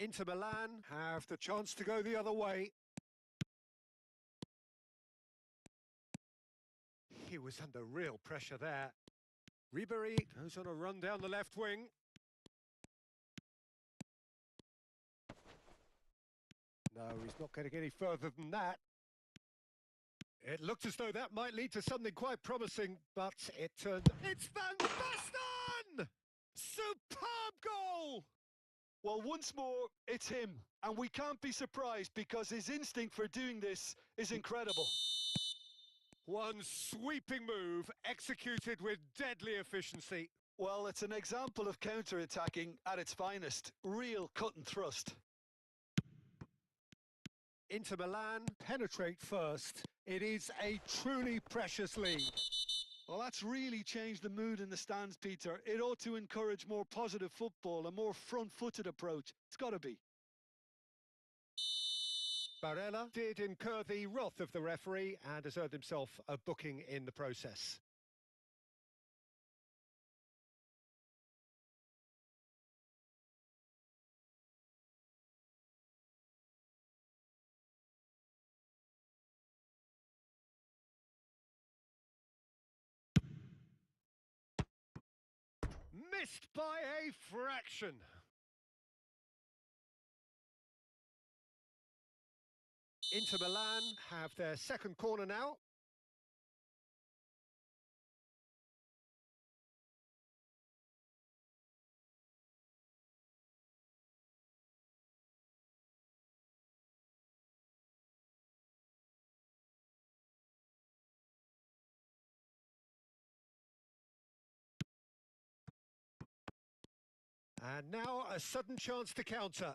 Inter Milan have the chance to go the other way. He was under real pressure there. Ribery goes on a run down the left wing. No, he's not getting any further than that. It looked as though that might lead to something quite promising, but it turned... It's Van Basten! Superb goal! Well, once more, it's him. And we can't be surprised because his instinct for doing this is incredible. One sweeping move, executed with deadly efficiency. Well, it's an example of counter-attacking at its finest. Real cut and thrust. Inter Milan penetrate first. It is a truly precious lead. Well, that's really changed the mood in the stands, Peter. It ought to encourage more positive football, a more front-footed approach. It's got to be. Barella did incur the wrath of the referee and has earned himself a booking in the process. Missed by a fraction. Inter Milan have their second corner now. And now a sudden chance to counter.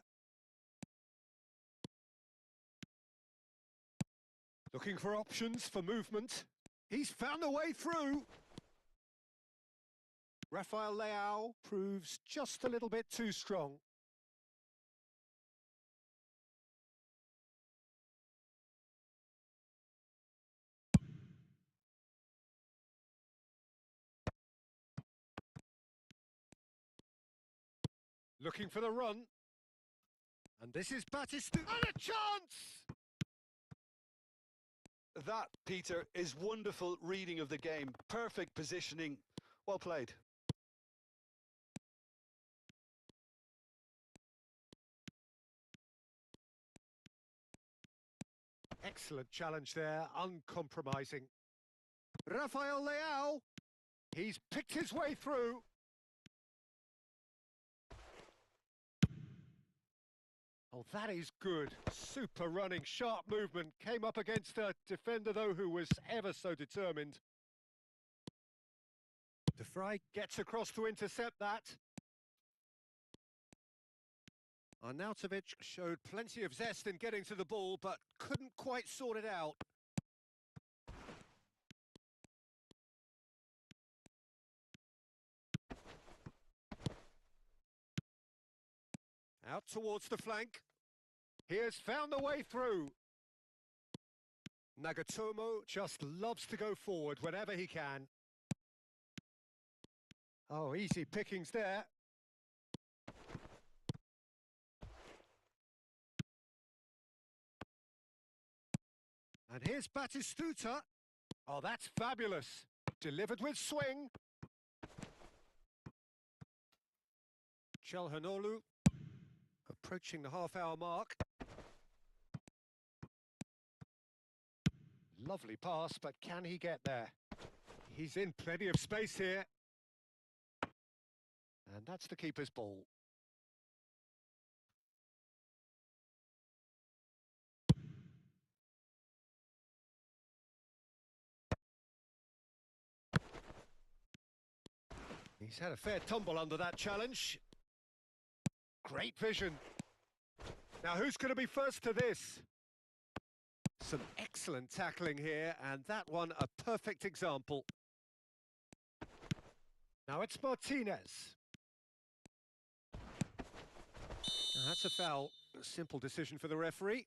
Looking for options for movement. He's found a way through. Rafael Leao proves just a little bit too strong. Looking for the run. And this is Batistuta. And a chance! That, Peter, is wonderful reading of the game. Perfect positioning. Well played. Excellent challenge there, uncompromising. Rafael Leao. He's picked his way through. Oh, that is good. Super running, sharp movement. Came up against a defender, though, who was ever so determined. De Vrij gets across to intercept that. Arnautovic showed plenty of zest in getting to the ball, but couldn't quite sort it out. Out towards the flank. He has found a way through. Nagatomo just loves to go forward whenever he can. Oh, easy pickings there. And here's Batistuta. Oh, that's fabulous. Delivered with swing. Çalhanoğlu approaching the half-hour mark. Lovely pass, but can he get there? He's in plenty of space here. And that's the keeper's ball. He's had a fair tumble under that challenge. Great vision. Now, who's going to be first to this? Some excellent tackling here, and that one a perfect example. Now it's Martinez. Now, that's a foul. A simple decision for the referee.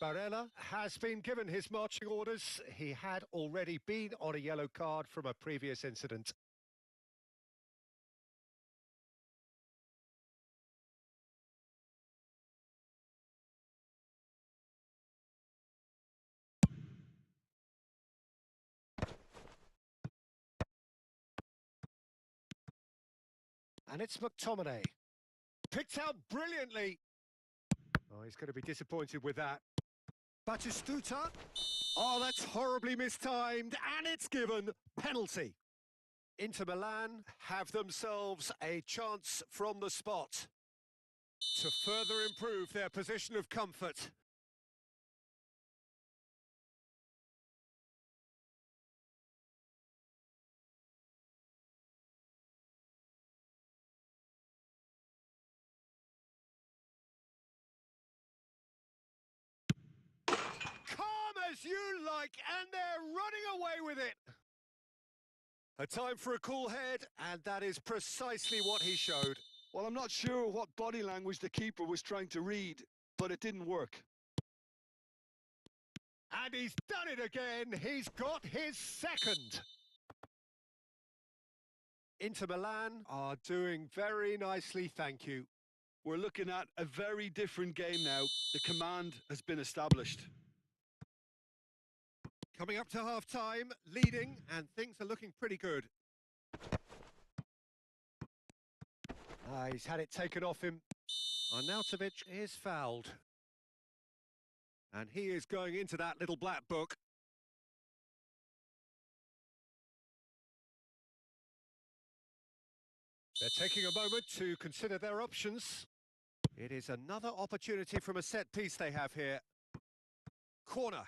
Barella has been given his marching orders. He had already been on a yellow card from a previous incident. And it's McTominay. Picked out brilliantly. Oh, he's going to be disappointed with that. Batistuta. Oh, that's horribly mistimed, and it's given penalty. Inter Milan have themselves a chance from the spot to further improve their position of comfort. Calm as you like, and they're running away with it. A time for a cool head, and that is precisely what he showed. Well, I'm not sure what body language the keeper was trying to read, but it didn't work. And he's done it again. He's got his second. Inter Milan are doing very nicely, thank you. We're looking at a very different game now. The command has been established. Coming up to half-time, leading, and things are looking pretty good. He's had it taken off him. Arnautovic is fouled. And he is going into that little black book. They're taking a moment to consider their options. It is another opportunity from a set piece they have here. Corner.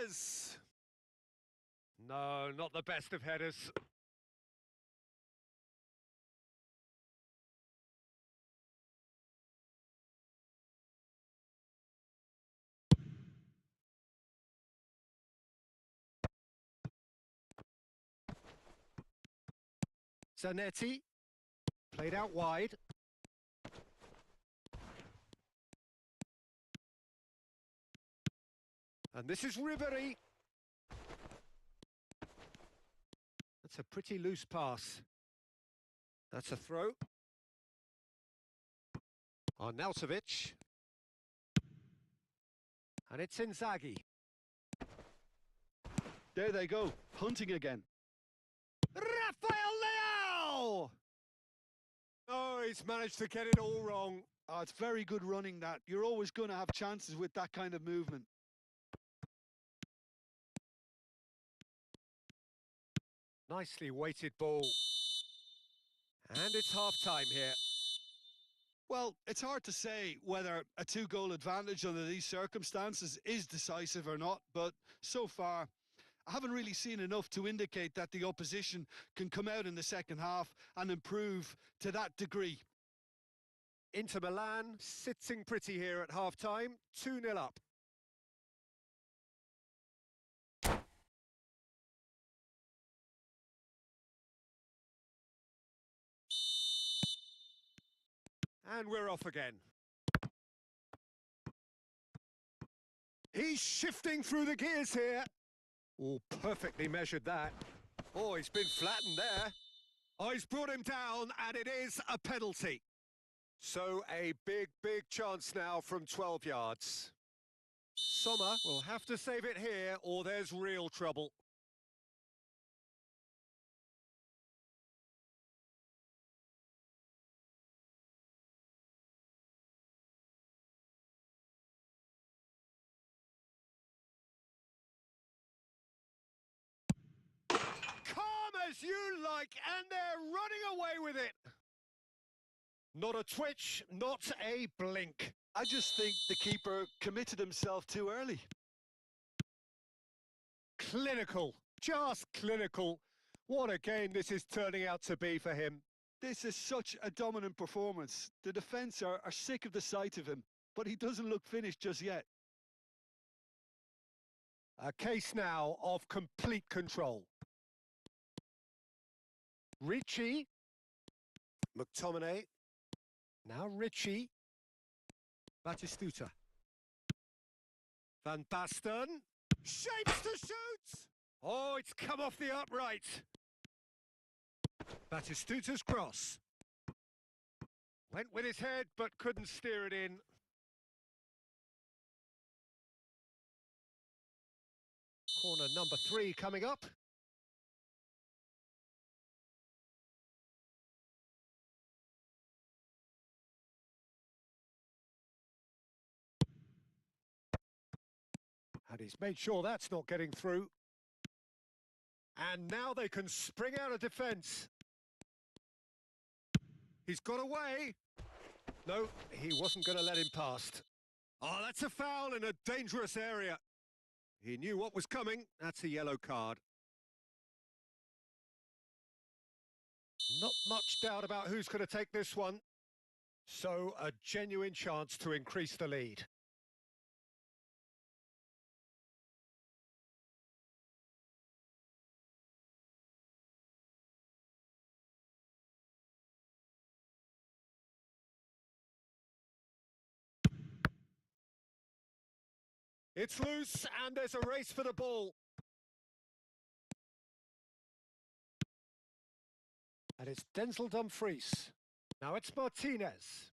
Martinez! No, not the best of headers. Zanetti, played out wide. And this is Ribery. That's a pretty loose pass. That's a throw. Arnautovic. And it's Inzaghi. There they go, hunting again. Rafael Leao! Oh, he's managed to get it all wrong. Oh, it's very good running, that. You're always going to have chances with that kind of movement. Nicely weighted ball. And it's half-time here. Well, it's hard to say whether a two-goal advantage under these circumstances is decisive or not, but so far, I haven't really seen enough to indicate that the opposition can come out in the second half and improve to that degree. Inter Milan sitting pretty here at half-time, 2-0 up. And we're off again. He's shifting through the gears here. Oh, perfectly measured that. Oh, he's been flattened there. Oh, he's brought him down, and it is a penalty. So a big, big chance now from 12 yards. Sommer will have to save it here, or there's real trouble. As you like, and they're running away with it. Not a twitch, not a blink. I just think the keeper committed himself too early. Clinical, just clinical. What a game this is turning out to be for him. This is such a dominant performance. The defence are sick of the sight of him, but he doesn't look finished just yet. A case now of complete control. Ricci. McTominay. Now Ricci. Batistuta. Van Basten. Shapes to shoot! Oh, it's come off the upright. Batistuta's cross. Went with his head, but couldn't steer it in. Corner number 3 coming up. And he's made sure that's not getting through. And now they can spring out of defence. He's got away. No, he wasn't going to let him past. Oh, that's a foul in a dangerous area. He knew what was coming. That's a yellow card. Not much doubt about who's going to take this one. So, a genuine chance to increase the lead. It's loose, and there's a race for the ball. And it's Denzel Dumfries. Now it's Martinez.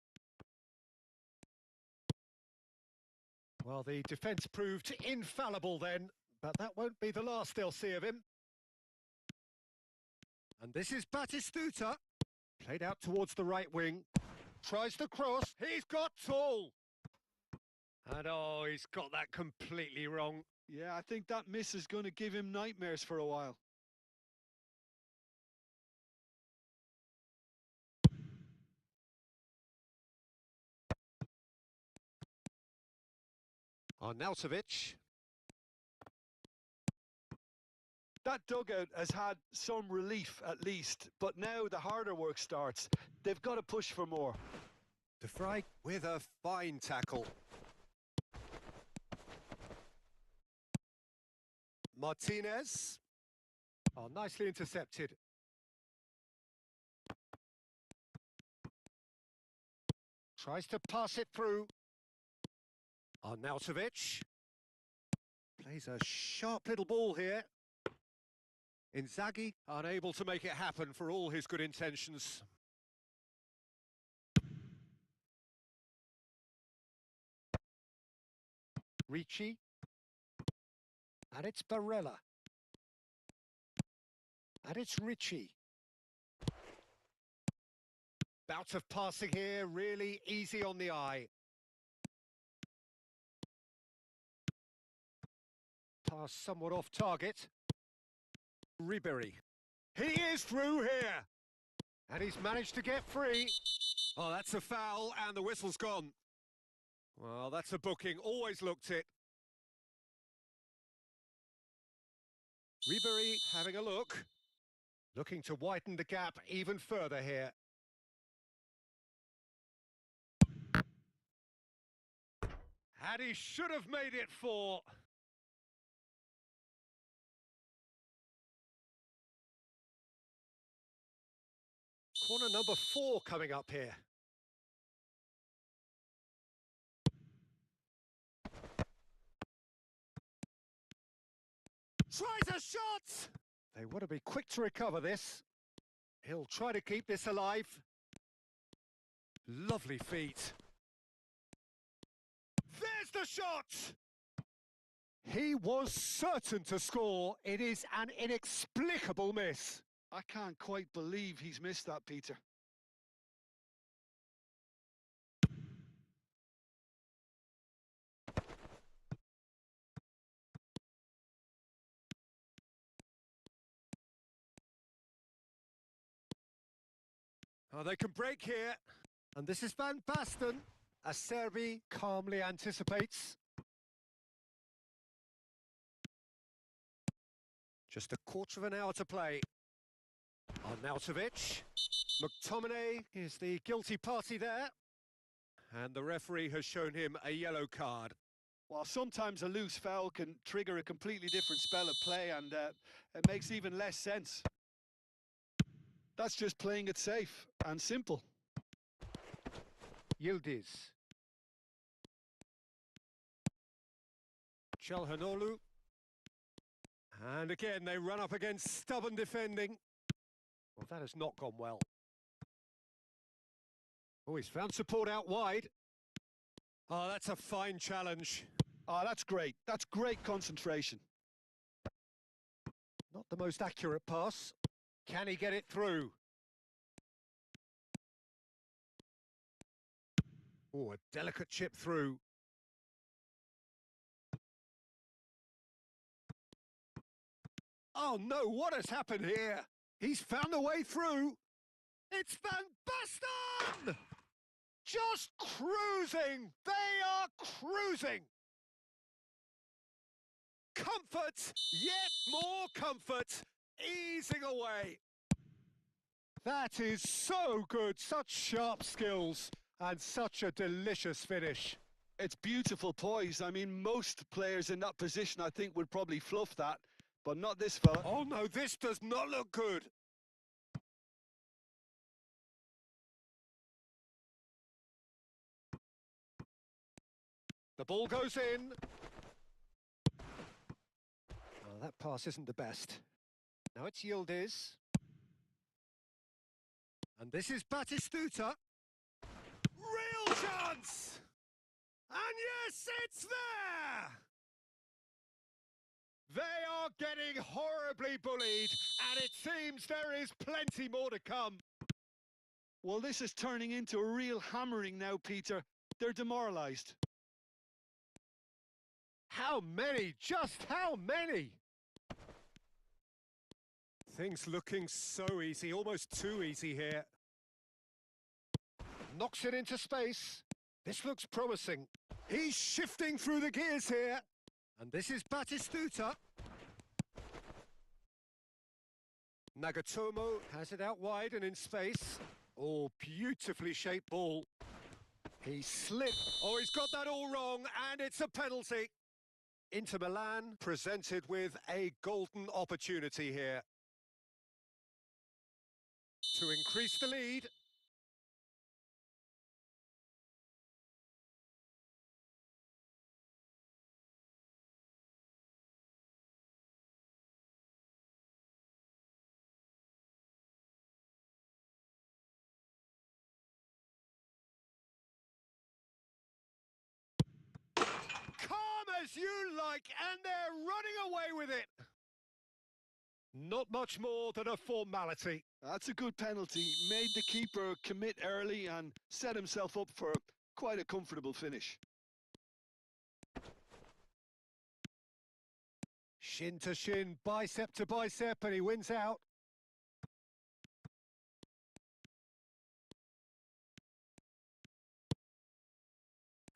Well, the defence proved infallible then, but that won't be the last they'll see of him. And this is Batistuta. Played out towards the right wing. Tries the cross. He's got tall. And oh, he's got that completely wrong. Yeah, I think that miss is going to give him nightmares for a while. Arnautovic. That dugout has had some relief at least, but now the harder work starts. They've got to push for more. De Vrij with a fine tackle. Martinez. Oh, nicely intercepted. Tries to pass it through. Arnautovic. Plays a sharp little ball here. Inzaghi unable to make it happen for all his good intentions. Ricci. And it's Barella. And it's Ricci. Bout of passing here, really easy on the eye. Pass somewhat off target. Ribery. He is through here. And he's managed to get free. Oh, that's a foul, and the whistle's gone. Well, that's a booking. Always looked it. Ribery having a look. Looking to widen the gap even further here. And he should have made it 4. Corner number 4 coming up here. Tries a shot! They want to be quick to recover this. He'll try to keep this alive. Lovely feet. There's the shot! He was certain to score. It is an inexplicable miss. I can't quite believe he's missed that, Peter. Oh, they can break here. And this is Van Basten. Acerbi calmly anticipates. Just a quarter of an hour to play. Arnautovic. McTominay is the guilty party there. And the referee has shown him a yellow card. While sometimes a loose foul can trigger a completely different spell of play, and it makes even less sense. That's just playing it safe and simple. Yildiz. Çalhanoğlu. And again, they run up against stubborn defending. Well, that has not gone well. Oh, he's found support out wide. Oh, that's a fine challenge. Oh, that's great. That's great concentration. Not the most accurate pass. Can he get it through? Oh, a delicate chip through. Oh no, what has happened here? He's found a way through. It's Van Basten! Just cruising! They are cruising! Comfort, yet more comfort, easing away. That is so good, such sharp skills, and such a delicious finish. It's beautiful poise. I mean, most players in that position, I think, would probably fluff that, but not this fella. Oh no, this does not look good. The ball goes in. Oh, that pass isn't the best. Now it's Yildiz. And this is Batistuta. Real chance! And yes, it's there! They are getting horribly bullied, and it seems there is plenty more to come. Well, this is turning into a real hammering now, Peter. They're demoralised. How many? Just how many? Things looking so easy, almost too easy here. Knocks it into space. This looks promising. He's shifting through the gears here. And this is Batistuta. Nagatomo has it out wide and in space. Oh, beautifully shaped ball. He slipped. Oh, he's got that all wrong, and it's a penalty. Inter Milan presented with a golden opportunity here to increase the lead. Calm as you like, and they're running away with it. Not much more than a formality. That's a good penalty. Made the keeper commit early and set himself up for quite a comfortable finish. Shin to shin, bicep to bicep, and he wins out.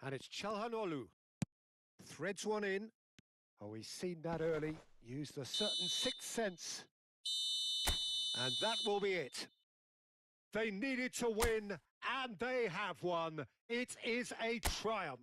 And it's Çalhanoğlu. Threads one in. Oh, he's seen that early. Used a certain sixth sense. And that will be it. They needed to win, and they have won. It is a triumph.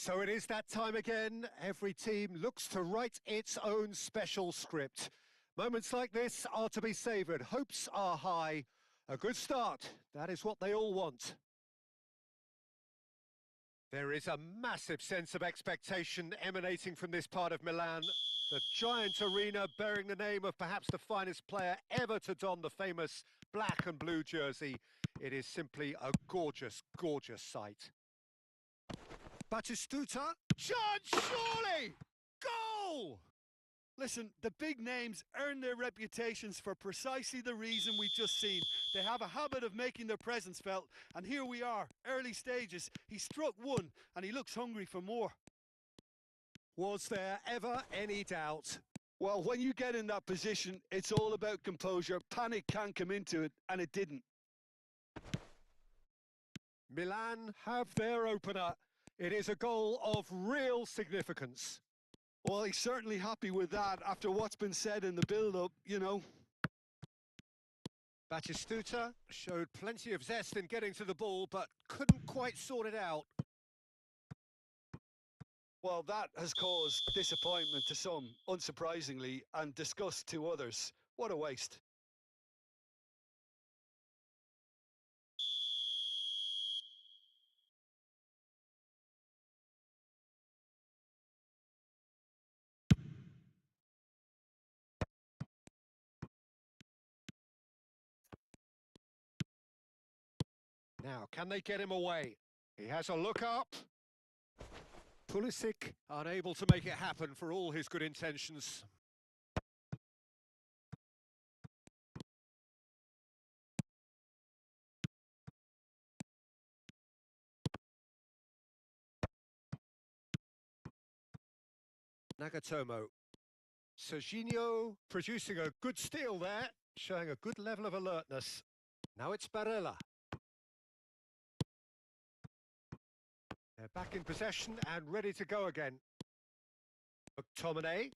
So it is that time again. Every team looks to write its own special script. Moments like this are to be savoured. Hopes are high. A good start. That is what they all want. There is a massive sense of expectation emanating from this part of Milan. The giant arena bearing the name of perhaps the finest player ever to don the famous black and blue jersey. It is simply a gorgeous, gorgeous sight. Batistuta, chance, surely! Goal! Listen, the big names earn their reputations for precisely the reason we've just seen. They have a habit of making their presence felt, and here we are, early stages. He struck one, and he looks hungry for more. Was there ever any doubt? Well, when you get in that position, it's all about composure. Panic can't come into it, and it didn't. Milan have their opener. It is a goal of real significance. Well, he's certainly happy with that after what's been said in the build-up, you know. Batistuta showed plenty of zest in getting to the ball, but couldn't quite sort it out. Well, that has caused disappointment to some, unsurprisingly, and disgust to others. What a waste. Now, can they get him away? He has a look up. Pulisic unable to make it happen for all his good intentions. Nagatomo. Siuuuu producing a good steal there, showing a good level of alertness. Now it's Barella. They're back in possession and ready to go again. McTominay.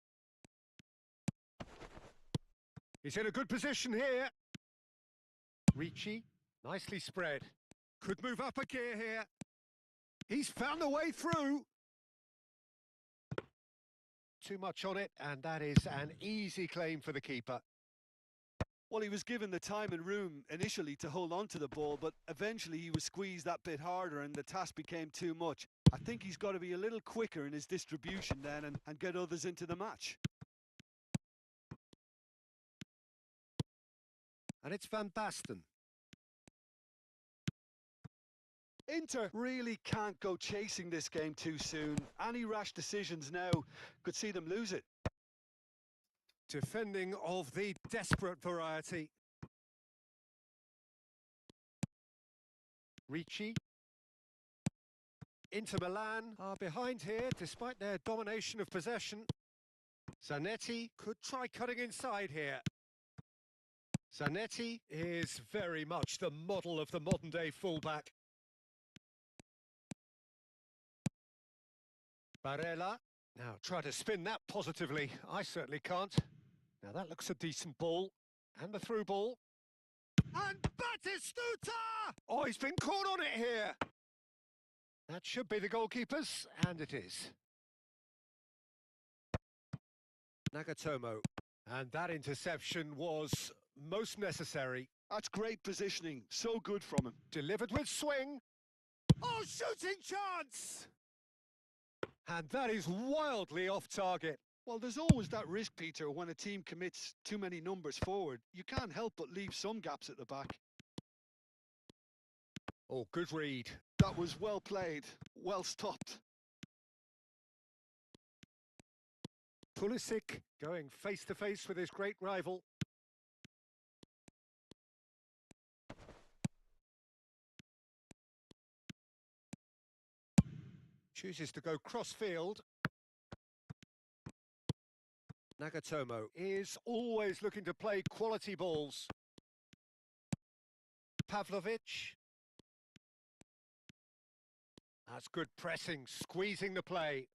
He's in a good position here. Ricci, nicely spread. Could move up a gear here. He's found the way through. Too much on it, and that is an easy claim for the keeper. Well, he was given the time and room initially to hold on to the ball, but eventually he was squeezed that bit harder and the task became too much. I think he's got to be a little quicker in his distribution then and get others into the match. And it's Van Basten. Inter really can't go chasing this game too soon. Any rash decisions now could see them lose it. Defending of the desperate variety. Ricci. Inter Milan are behind here despite their domination of possession. Zanetti could try cutting inside here. Zanetti is very much the model of the modern-day fullback. Barella. Now try to spin that positively. I certainly can't. Now that looks a decent ball. And the through ball. And Batistuta! Oh, he's been caught on it here. That should be the goalkeepers, and it is. Nagatomo. And that interception was most necessary. That's great positioning. So good from him. Delivered with swing. Oh, shooting chance! And that is wildly off target. Well, there's always that risk, Peter, when a team commits too many numbers forward. You can't help but leave some gaps at the back. Oh, good read. That was well played, well stopped. Pulisic going face-to-face with his great rival. Chooses to go cross-field. Nagatomo is always looking to play quality balls. Pavlovic. That's good pressing, squeezing the play.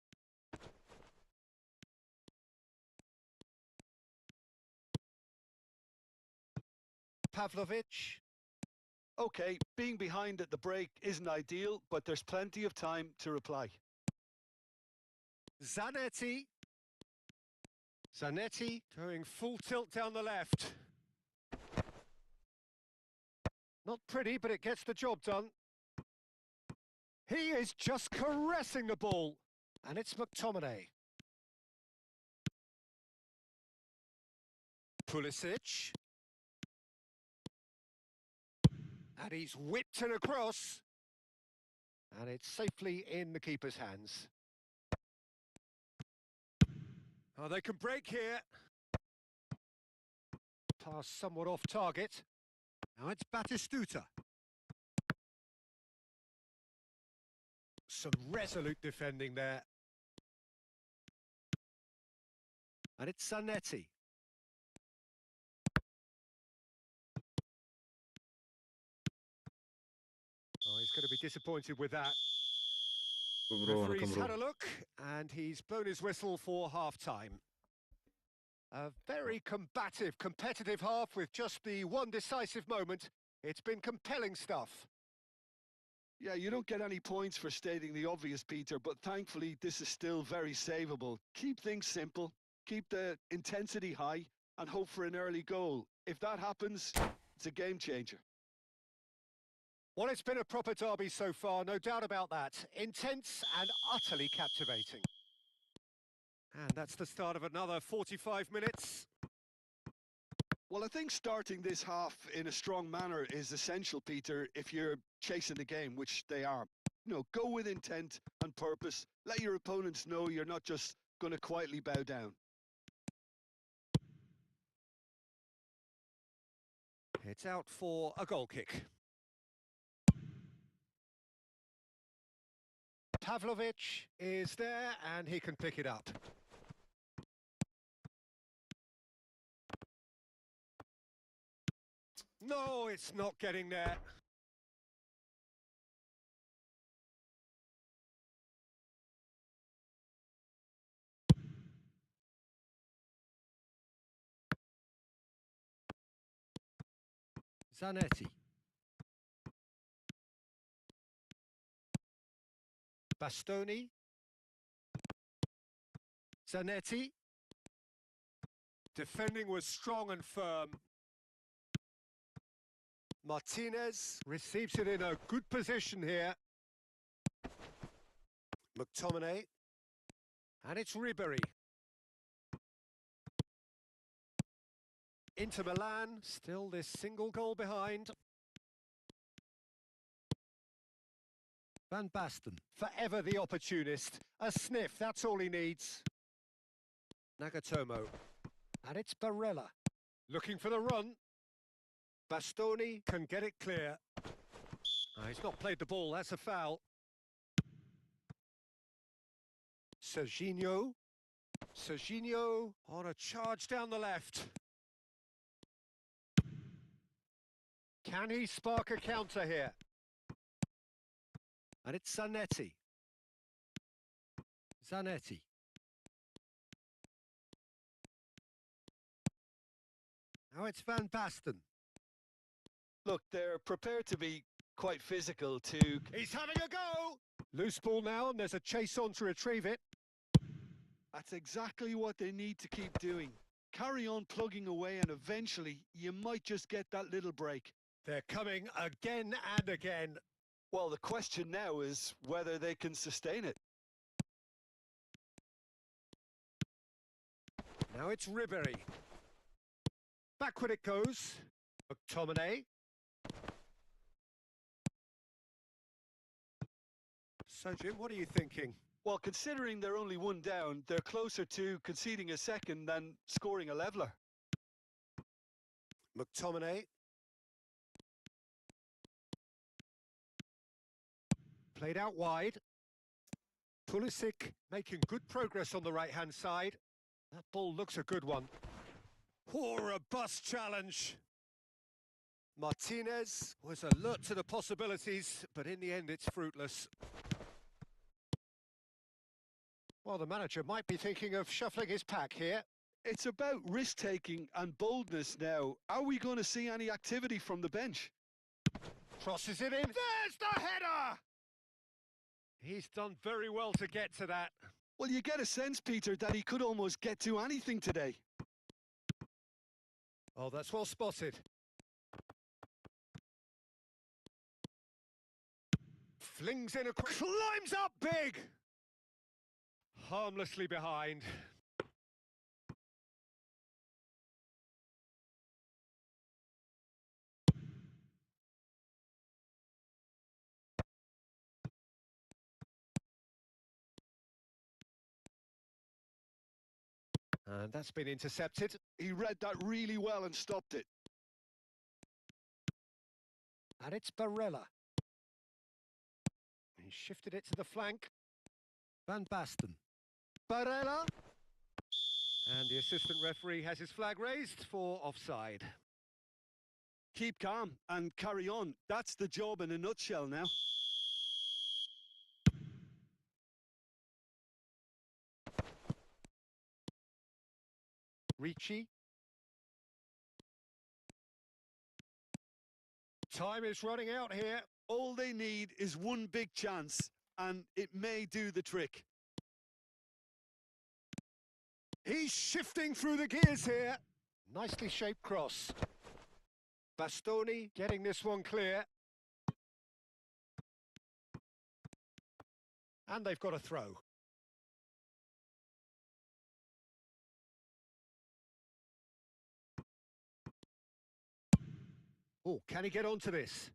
Pavlovic. Okay, being behind at the break isn't ideal, but there's plenty of time to reply. Zanetti. Zanetti going full tilt down the left. Not pretty, but it gets the job done. He is just caressing the ball. And it's McTominay. Pulisic. And he's whipped it across. And it's safely in the keeper's hands. Oh, they can break here. Pass somewhat off target. Now it's Batistuta. Some resolute defending there. And it's Zanetti. Oh, he's going to be disappointed with that. Referee's had a look, and he's blown his whistle for half-time. A very combative, competitive half with just the one decisive moment. It's been compelling stuff. Yeah, you don't get any points for stating the obvious, Peter, but thankfully this is still very savable. Keep things simple, keep the intensity high, and hope for an early goal. If that happens, it's a game changer. Well, it's been a proper derby so far, no doubt about that. Intense and utterly captivating. And that's the start of another 45 minutes. Well, I think starting this half in a strong manner is essential, Peter, if you're chasing the game, which they are. You know, go with intent and purpose. Let your opponents know you're not just going to quietly bow down. It's out for a goal kick. Pavlovic is there, and he can pick it up. No, it's not getting there. Zanetti. Bastoni. Zanetti. Defending was strong and firm. Martinez receives it in a good position here. McTominay. And it's Ribery. Inter Milan, still this single goal behind. Van Basten, forever the opportunist. A sniff, that's all he needs. Nagatomo. And it's Barella. Looking for the run. Bastoni can get it clear. He's not played the ball, that's a foul. Serginho. Serginho on a charge down the left. Can he spark a counter here? And it's Zanetti. Zanetti. Now it's Van Basten. Look, they're prepared to be quite physical to... He's having a go! Loose ball now, and there's a chase on to retrieve it. That's exactly what they need to keep doing. Carry on plugging away, and eventually you might just get that little break. They're coming again and again. Well, the question now is whether they can sustain it. Now it's Ribery. Backward it goes. McTominay. So, Jim, what are you thinking? Well, considering they're only one down, they're closer to conceding a second than scoring a leveller. McTominay. Played out wide. Pulisic making good progress on the right-hand side. That ball looks a good one. Oh, a bust challenge. Martinez was alert to the possibilities, but in the end it's fruitless. Well, the manager might be thinking of shuffling his pack here. It's about risk-taking and boldness now. Are we going to see any activity from the bench? Crosses it in. There's the header! He's done very well to get to that. Well, you get a sense, Peter, that he could almost get to anything today. Oh, that's well spotted. Flings in a climbs up big. Harmlessly behind. And that's been intercepted. He read that really well and stopped it. And it's Barella. He shifted it to the flank. Van Basten. Barella. And the assistant referee has his flag raised for offside. Keep calm and carry on. That's the job in a nutshell now. Ricci. Time is running out here. All they need is one big chance, and it may do the trick. He's shifting through the gears here. Nicely shaped cross. Bastoni getting this one clear. And they've got a throw. Oh, can he get onto this?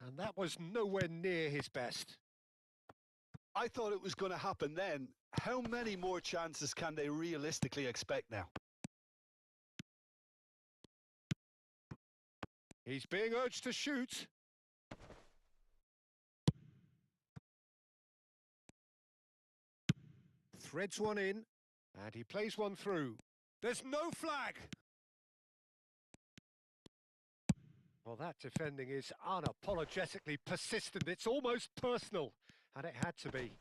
And that was nowhere near his best. I thought it was going to happen then. How many more chances can they realistically expect now? He's being urged to shoot. Threads one in, and he plays one through. There's no flag! Well, that defending is unapologetically persistent. It's almost personal, and it had to be.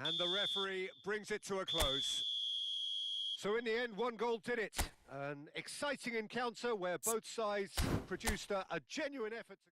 And the referee brings it to a close. So in the end, one goal did it. An exciting encounter where both sides produced a genuine effort to...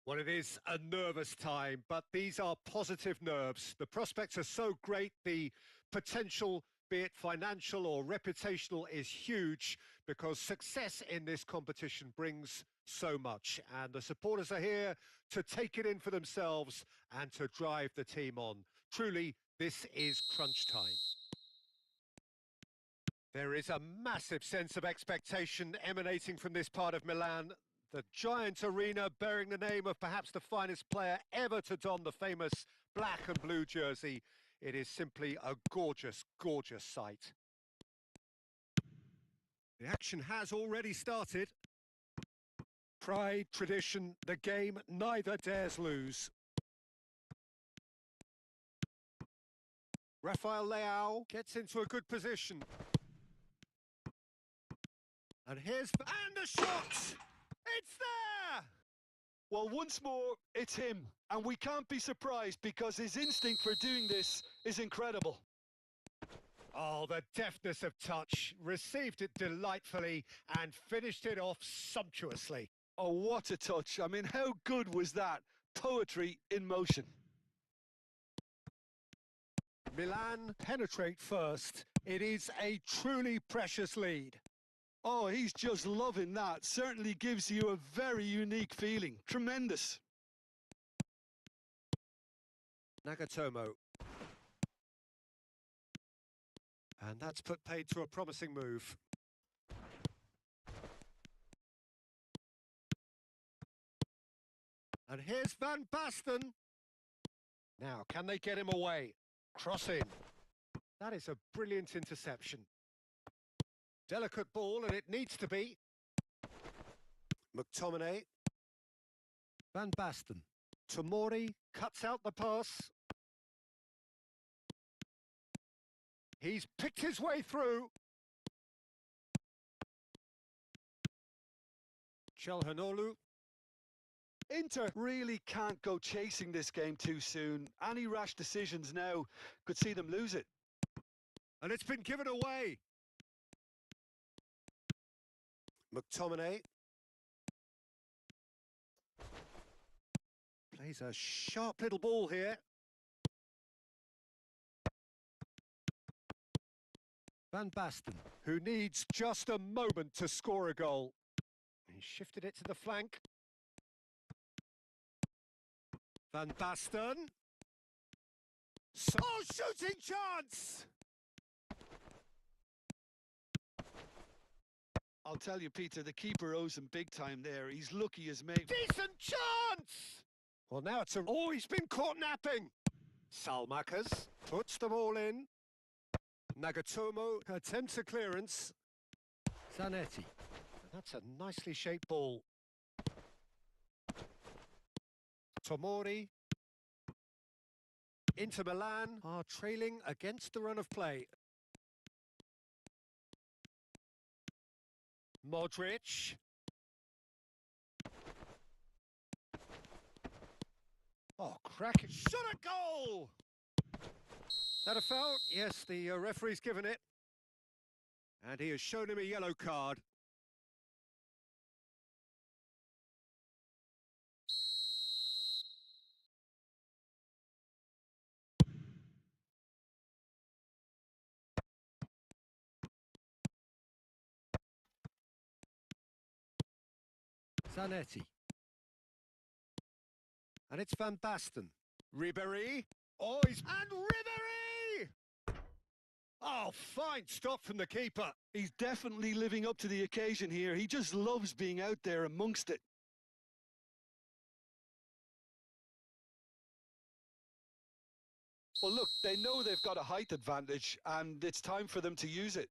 Well, it is a nervous time, but these are positive nerves. The prospects are so great, the potential, be it financial or reputational, is huge because success in this competition brings so much. And the supporters are here to take it in for themselves and to drive the team on. Truly, this is crunch time. There is a massive sense of expectation emanating from this part of Milan. The giant arena bearing the name of perhaps the finest player ever to don the famous black and blue jersey. It is simply a gorgeous, gorgeous sight. The action has already started. Pride, tradition, the game neither dares lose. Rafael Leao gets into a good position. And the shot! It's there! Well, once more, it's him. And we can't be surprised because his instinct for doing this is incredible. Oh, the deftness of touch. Received it delightfully and finished it off sumptuously. Oh, what a touch. I mean, how good was that? Poetry in motion. Milan penetrate first. It is a truly precious lead. Oh, he's just loving that. Certainly gives you a very unique feeling. Tremendous. Nagatomo. And that's put paid to a promising move. And here's Van Basten. Now, can they get him away? Cross in. That is a brilliant interception. Delicate ball, and it needs to be. McTominay. Van Basten. Tomori cuts out the pass. He's picked his way through. Chelhanoglu. Inter really can't go chasing this game too soon. Any rash decisions now could see them lose it. And it's been given away. McTominay. Plays a sharp little ball here. Van Basten, who needs just a moment to score a goal. He shifted it to the flank. Van Basten. Oh, shooting chance! I'll tell you, Peter, the keeper owes him big time there. He's lucky as maybe. Decent chance! Well, now it's a... Oh, he's been caught napping. Salmakas puts the ball in. Nagatomo attempts a clearance. Zanetti. That's a nicely shaped ball. Tomori. Inter Milan are trailing against the run of play. Modric. Oh, cracking shot at goal! That a foul? Yes, the referee's given it. And he has shown him a yellow card. Zanetti. And it's Van Basten. Ribéry. Oh, he's... And Ribéry! Oh, fine stop from the keeper. He's definitely living up to the occasion here. He just loves being out there amongst it. Well, look, they know they've got a height advantage, and it's time for them to use it.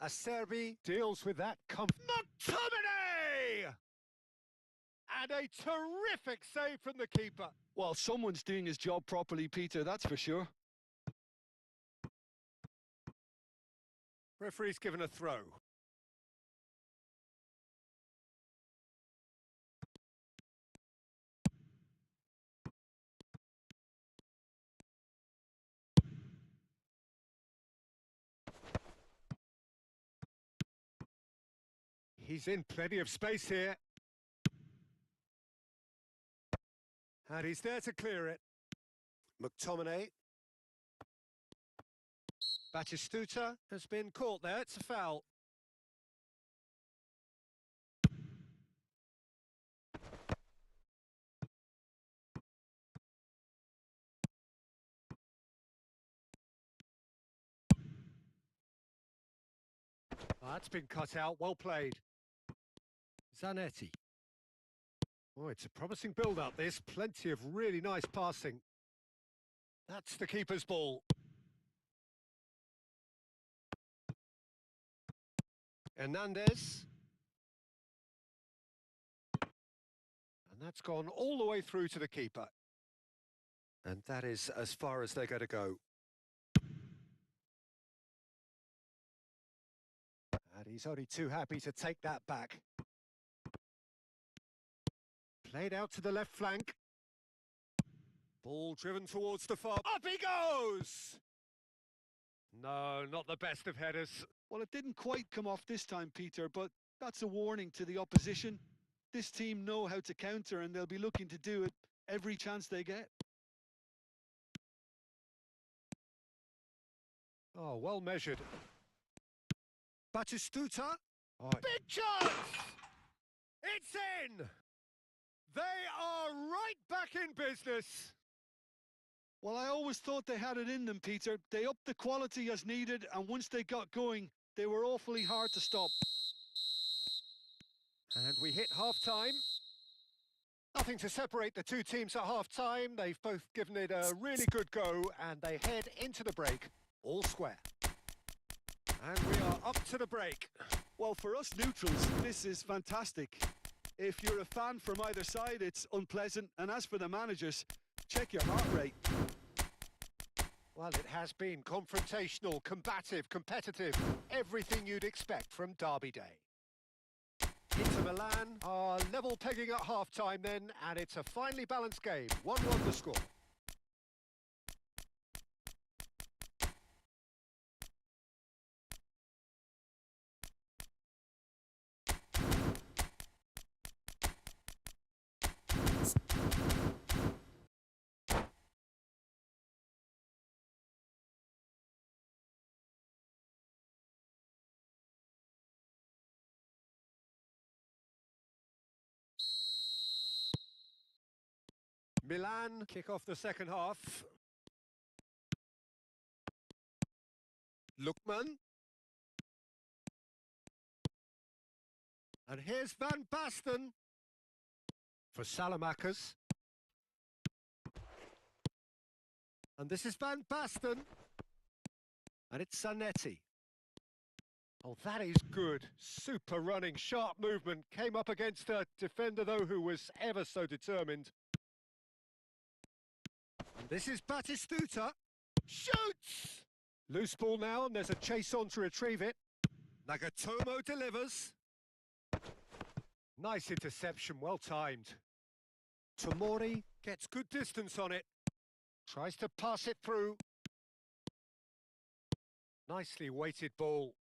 Acerbi deals with that McTominay! And a terrific save from the keeper. Well, someone's doing his job properly, Peter, that's for sure. Referee's given a throw. He's in plenty of space here. And he's there to clear it. McTominay. Batistuta has been caught there. It's a foul. Oh, that's been cut out. Well played. Zanetti. Oh, it's a promising build-up, this. Plenty of really nice passing. That's the keeper's ball. Hernandez. And that's gone all the way through to the keeper. And that is as far as they're going to go. And he's only too happy to take that back. Played out to the left flank. Ball driven towards the far. Up he goes! No, not the best of headers. Well, it didn't quite come off this time, Peter, but that's a warning to the opposition. This team know how to counter, and they'll be looking to do it every chance they get. Oh, well measured. Batistuta. Oh, big chance! It's in! They are right back in business. Well, I always thought they had it in them, Peter. They upped the quality as needed, and once they got going, they were awfully hard to stop. And we hit half-time. Nothing to separate the two teams at half-time. They've both given it a really good go, and they head into the break, all square. And we are up to the break. Well, for us neutrals, this is fantastic. If you're a fan from either side, it's unpleasant. And as for the managers, check your heart rate. Well, it has been confrontational, combative, competitive. Everything you'd expect from Derby Day. Inter Milan are level pegging at half-time then, and it's a finely balanced game. 1-1 the score. Milan kick off the second half. Lookman. And here's Van Basten for Salamakers. And this is Van Basten. And it's Zanetti. Oh, that is good. Super running, sharp movement. Came up against a defender, though, who was ever so determined. And this is Batistuta. Shoots! Loose ball now, and there's a chase on to retrieve it. Nagatomo delivers. Nice interception, well timed. Tomori gets good distance on it. Tries to pass it through. Nicely weighted ball.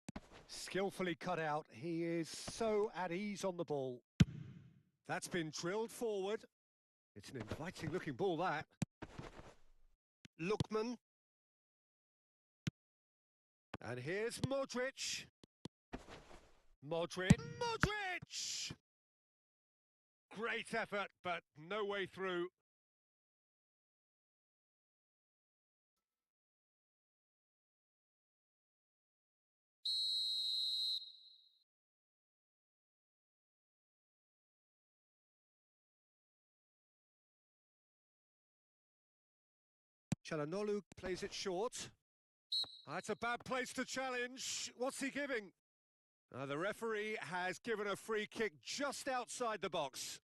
Skillfully cut out. He is so at ease on the ball. That's been drilled forward. It's an inviting looking ball, that. Lookman. And here's Modric. Modric. Great effort, but no way through. Çalhanoğlu plays it short. That's a bad place to challenge. What's he giving? The referee has given a free kick just outside the box.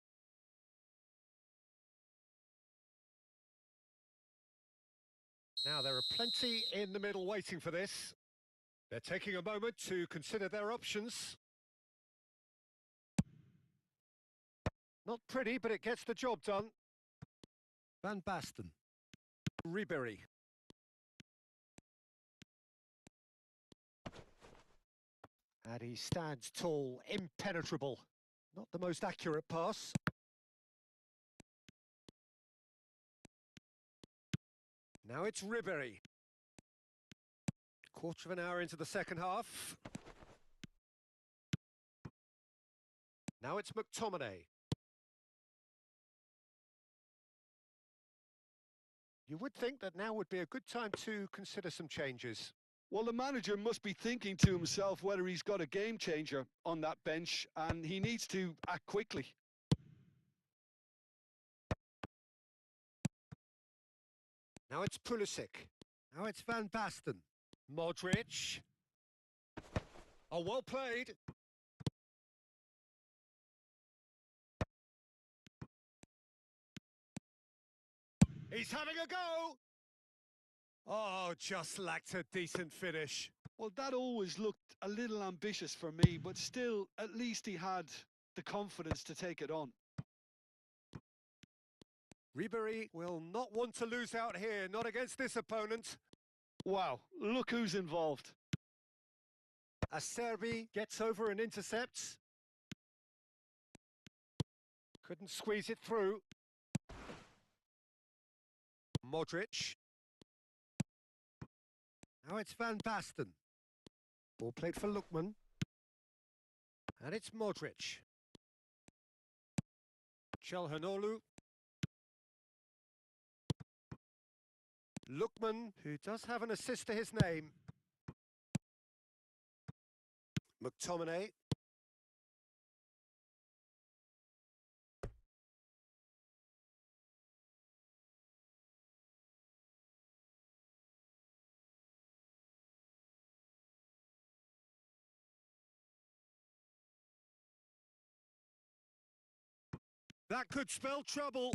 Now, there are plenty in the middle waiting for this. They're taking a moment to consider their options. Not pretty, but it gets the job done. Van Basten. Ribéry. And he stands tall, impenetrable. Not the most accurate pass. Now it's Ribéry. Quarter of an hour into the second half. Now it's McTominay. You would think that now would be a good time to consider some changes. Well, the manager must be thinking to himself whether he's got a game changer on that bench, and he needs to act quickly. Now it's Pulisic. Now it's Van Basten. Modric. Oh, well played. He's having a go. Oh, just lacked a decent finish. Well, that always looked a little ambitious for me, but still, at least he had the confidence to take it on. Ribery will not want to lose out here, not against this opponent. Wow, look who's involved. Acerbi gets over and intercepts. Couldn't squeeze it through. Modric. Now it's Van Basten. Ball played for Lookman. And it's Modric. Çalhanoğlu. Lookman, who does have an assist to his name. McTominay. That could spell trouble.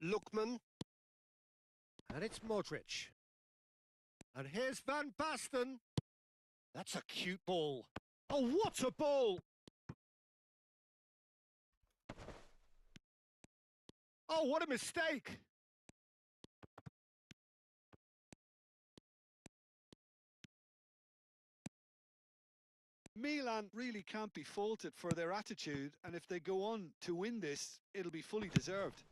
Lookman. And it's Modric. And here's Van Basten. That's a cute ball. Oh, what a ball! Oh, what a mistake! Milan really can't be faulted for their attitude, and if they go on to win this, it'll be fully deserved.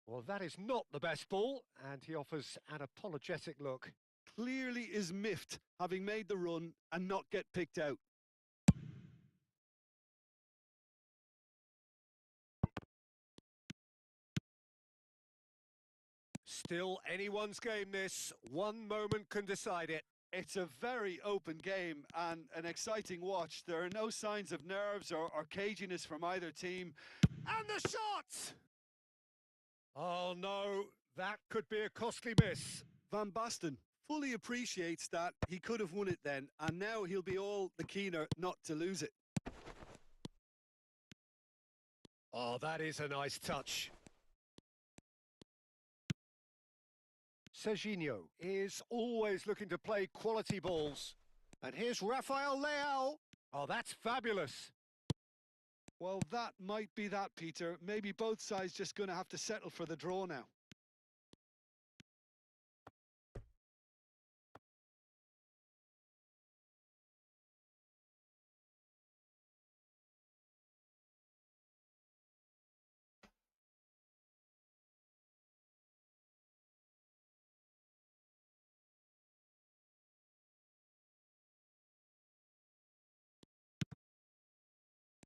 Well, that is not the best ball, and he offers an apologetic look. Clearly is miffed, having made the run and not get picked out. Still anyone's game this. One moment can decide it. It's a very open game and an exciting watch. There are no signs of nerves or caginess from either team. And the shot! Oh no, that could be a costly miss. Van Basten fully appreciates that he could have won it then, and now he'll be all the keener not to lose it. Oh, that is a nice touch. Siuuuu is always looking to play quality balls. And here's Rafael Leao. Oh, that's fabulous. Well, that might be that, Peter. Maybe both sides just going to have to settle for the draw now.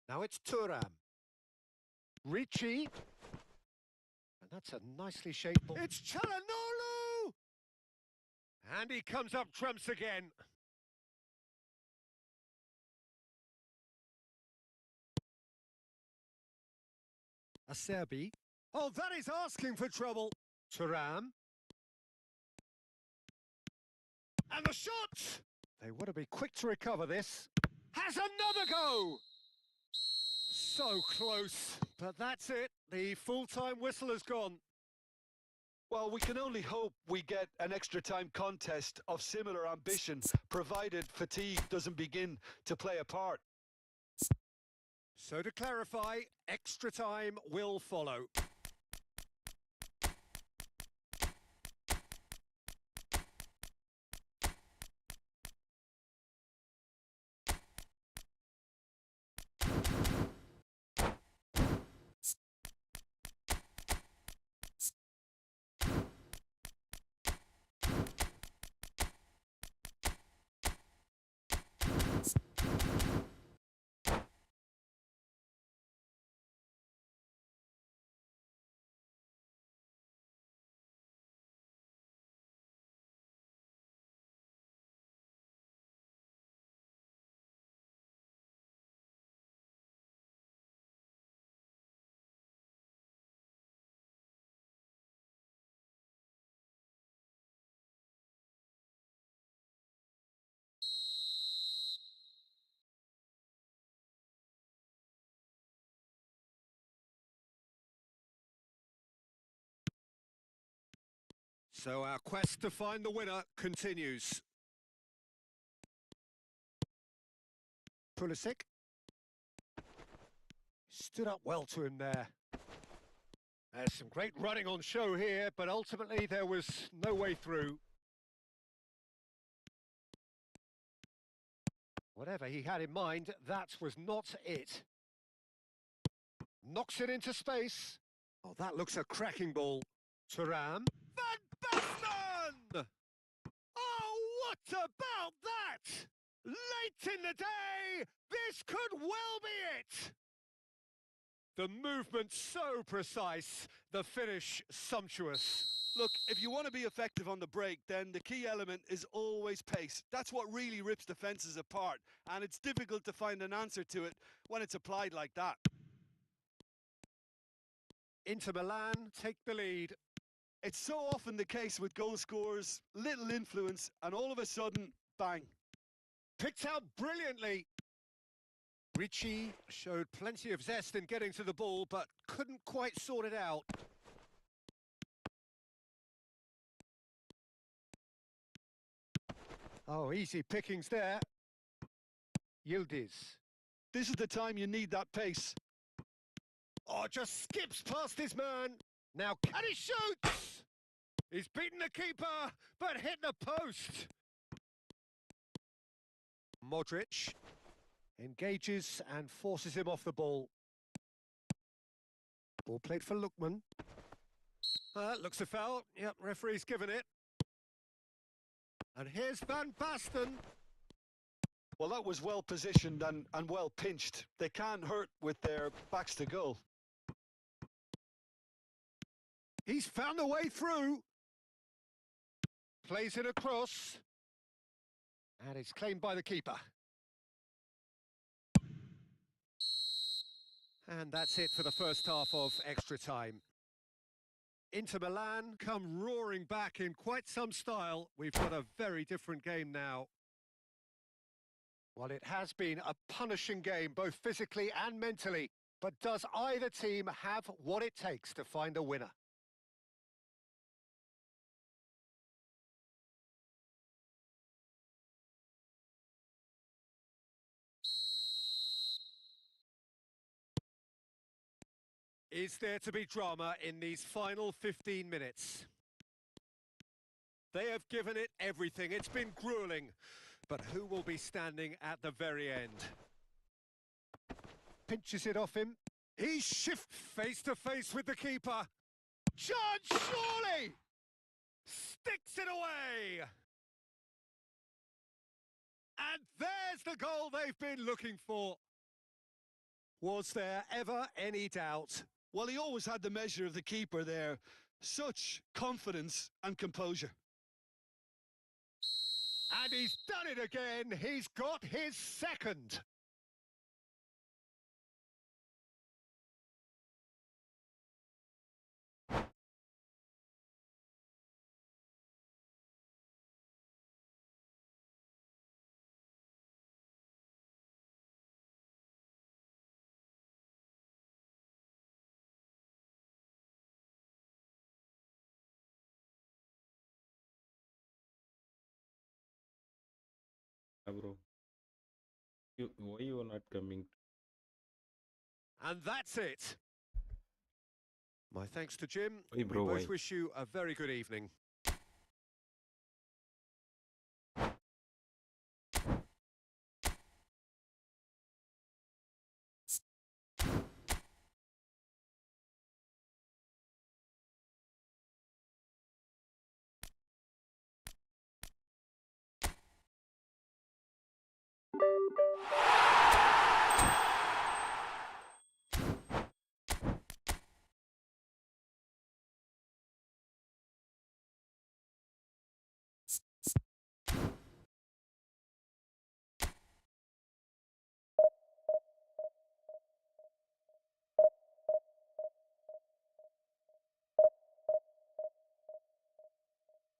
Now it's Thuram. Ricci. And that's a nicely shaped ball. It's Çalhanoğlu! And he comes up trumps again. Acerbi. Oh, that is asking for trouble. Thuram. And the shot! They want to be quick to recover this. Has another go! So close, but that's it. The full-time whistle has gone. Well, we can only hope we get an extra-time contest of similar ambition, provided fatigue doesn't begin to play a part. So to clarify, extra time will follow. So our quest to find the winner continues. Pulisic. Stood up well to him there. There's some great running on show here, but ultimately there was no way through. Whatever he had in mind, that was not it. Knocks it into space. Oh, that looks a cracking ball. Thuram. Van Basten! Oh, what about that? Late in the day, this could well be it. The movement so precise, the finish sumptuous. Look, if you want to be effective on the break, then the key element is always pace. That's what really rips defences apart, and it's difficult to find an answer to it when it's applied like that. Inter Milan take the lead. It's so often the case with goal scorers, little influence, and all of a sudden, bang. Picked out brilliantly. Ricci showed plenty of zest in getting to the ball, but couldn't quite sort it out. Oh, easy pickings there. Yildiz. This is the time you need that pace. Oh, just skips past his man. Now, and he shoots! He's beaten the keeper, but hit the post. Modric engages and forces him off the ball. Ball played for Lookman. Looks a foul. Yep, referee's given it. And here's Van Basten. Well, that was well positioned and well pinched. They can't hurt with their backs to goal. He's found a way through. Plays it across. And it's claimed by the keeper. And that's it for the first half of extra time. Inter Milan come roaring back in quite some style. We've got a very different game now. Well, it has been a punishing game, both physically and mentally. But does either team have what it takes to find a winner? Is there to be drama in these final 15 minutes? They have given it everything. It's been grueling. But who will be standing at the very end? Pinches it off him. He shifts face to face with the keeper. Chance, surely! Sticks it away! And there's the goal they've been looking for. Was there ever any doubt? Well, he always had the measure of the keeper there. Such confidence and composure. And he's done it again. He's got his second. Bro, why you are not coming? And that's it. My thanks to Jim. Why, bro, we both why? wish you a very good evening.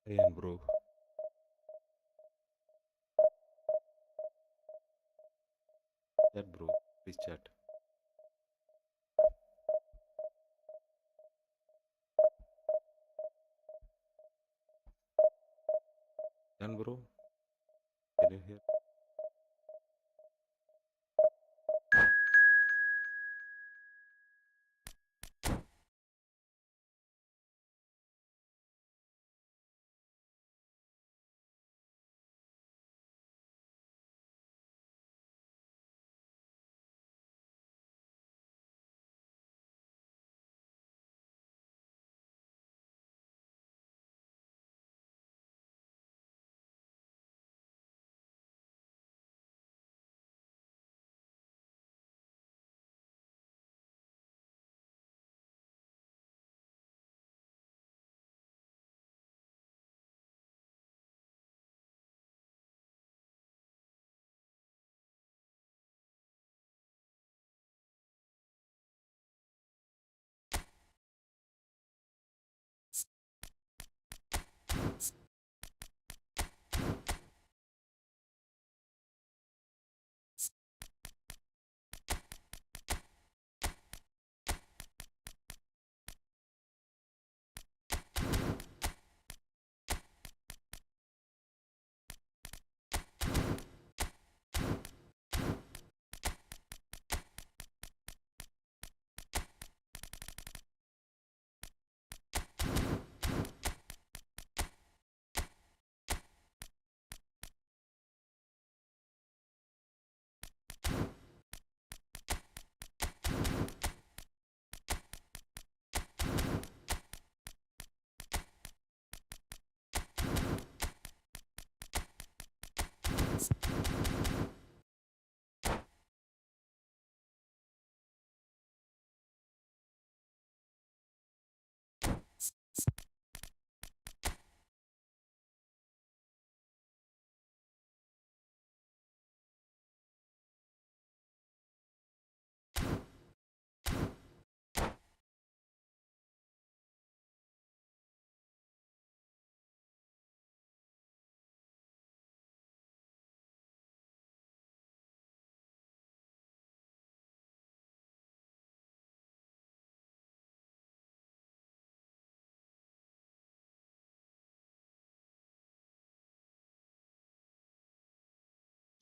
Ayan, bro. Chat, bro. Please chat.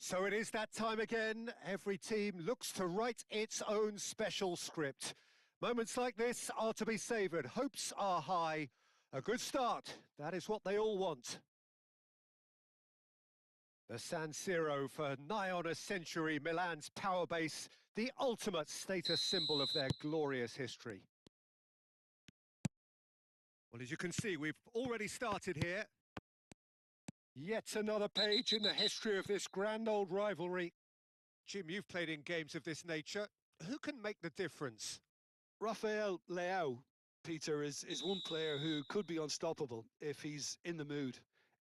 So it is that time again. Every team looks to write its own special script. Moments like this are to be savoured. Hopes are high. A good start. That is what they all want. The San Siro for nigh on a century, Milan's power base, the ultimate status symbol of their glorious history. Well, as you can see, we've already started here. Yet another page in the history of this grand old rivalry. Jim, you've played in games of this nature. Who can make the difference? Rafael Leao, Peter, is one player who could be unstoppable if he's in the mood.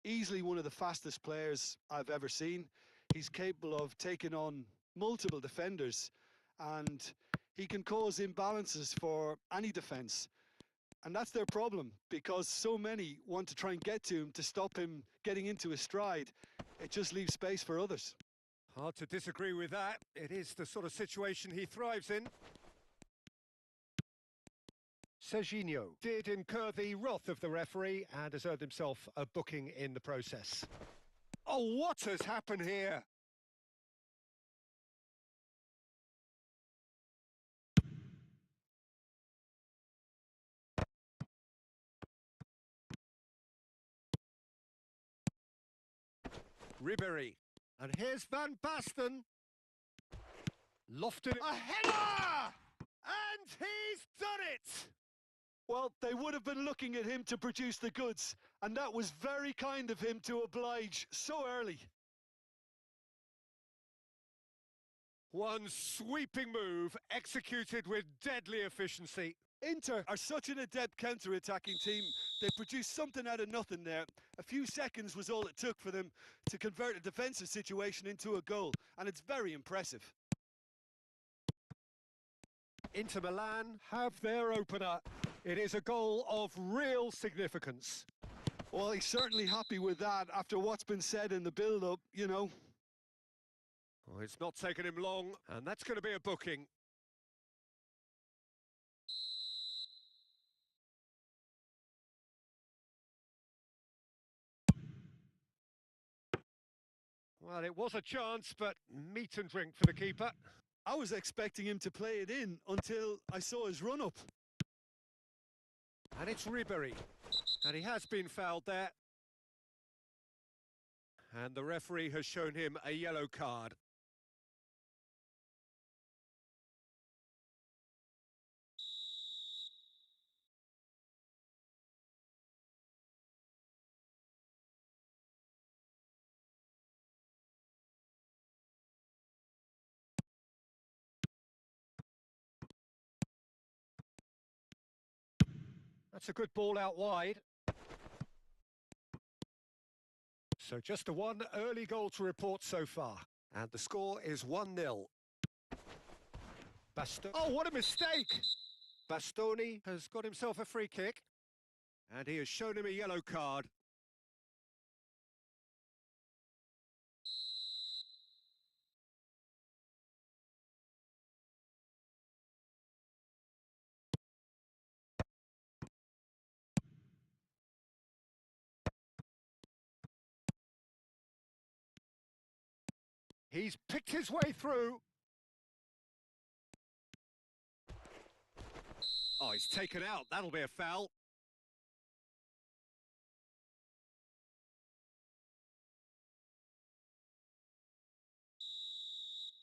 Easily one of the fastest players I've ever seen. He's capable of taking on multiple defenders, and he can cause imbalances for any defence. And that's their problem, because so many want to try and get to him to stop him getting into his stride. It just leaves space for others. Hard to disagree with that. It is the sort of situation he thrives in. Siuuuu did incur the wrath of the referee and has earned himself a booking in the process. Oh, what has happened here? Ribery. And here's Van Basten. Lofted a header! And he's done it! Well, they would have been looking at him to produce the goods, and that was very kind of him to oblige so early. One sweeping move executed with deadly efficiency. Inter are such an adept counter-attacking team. They produced something out of nothing there. A few seconds was all it took for them to convert a defensive situation into a goal, and it's very impressive. Inter Milan have their opener. It is a goal of real significance. Well, he's certainly happy with that after what's been said in the build-up, you know. Well, it's not taken him long, and that's going to be a booking. Well, it was a chance, but meat and drink for the keeper. I was expecting him to play it in until I saw his run-up. And it's Ribery. And he has been fouled there. And the referee has shown him a yellow card. That's a good ball out wide. So just the one early goal to report so far. And the score is 1-0. Oh, what a mistake! Bastoni has got himself a free kick. And he has shown him a yellow card. He's picked his way through. Oh, he's taken out. That'll be a foul.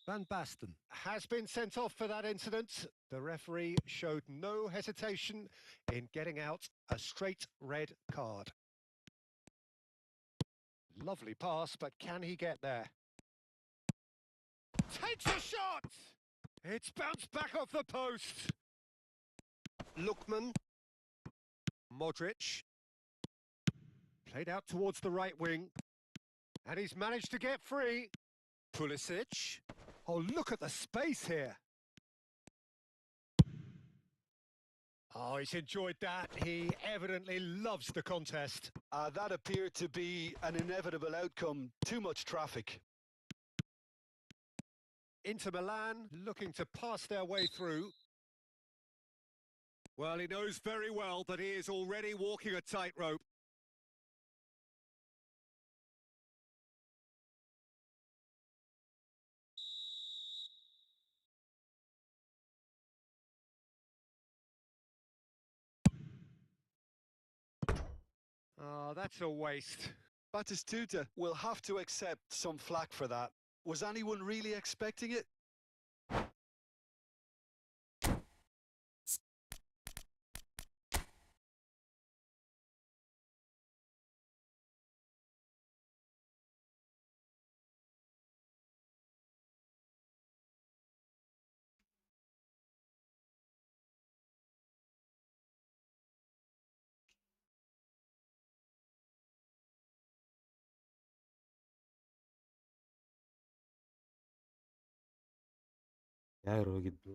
Van Basten has been sent off for that incident. The referee showed no hesitation in getting out a straight red card. Lovely pass, but can he get there? Takes a shot! It's bounced back off the post. Lookman. Modric. Played out towards the right wing. And he's managed to get free. Pulisic. Oh, look at the space here. Oh, he's enjoyed that. He evidently loves the contest. That appeared to be an inevitable outcome. Too much traffic. Inter Milan looking to pass their way through. Well, he knows very well that he is already walking a tightrope. Oh, that's a waste. Batistuta will have to accept some flack for that. Was anyone really expecting it? Yeah, Rohit bro.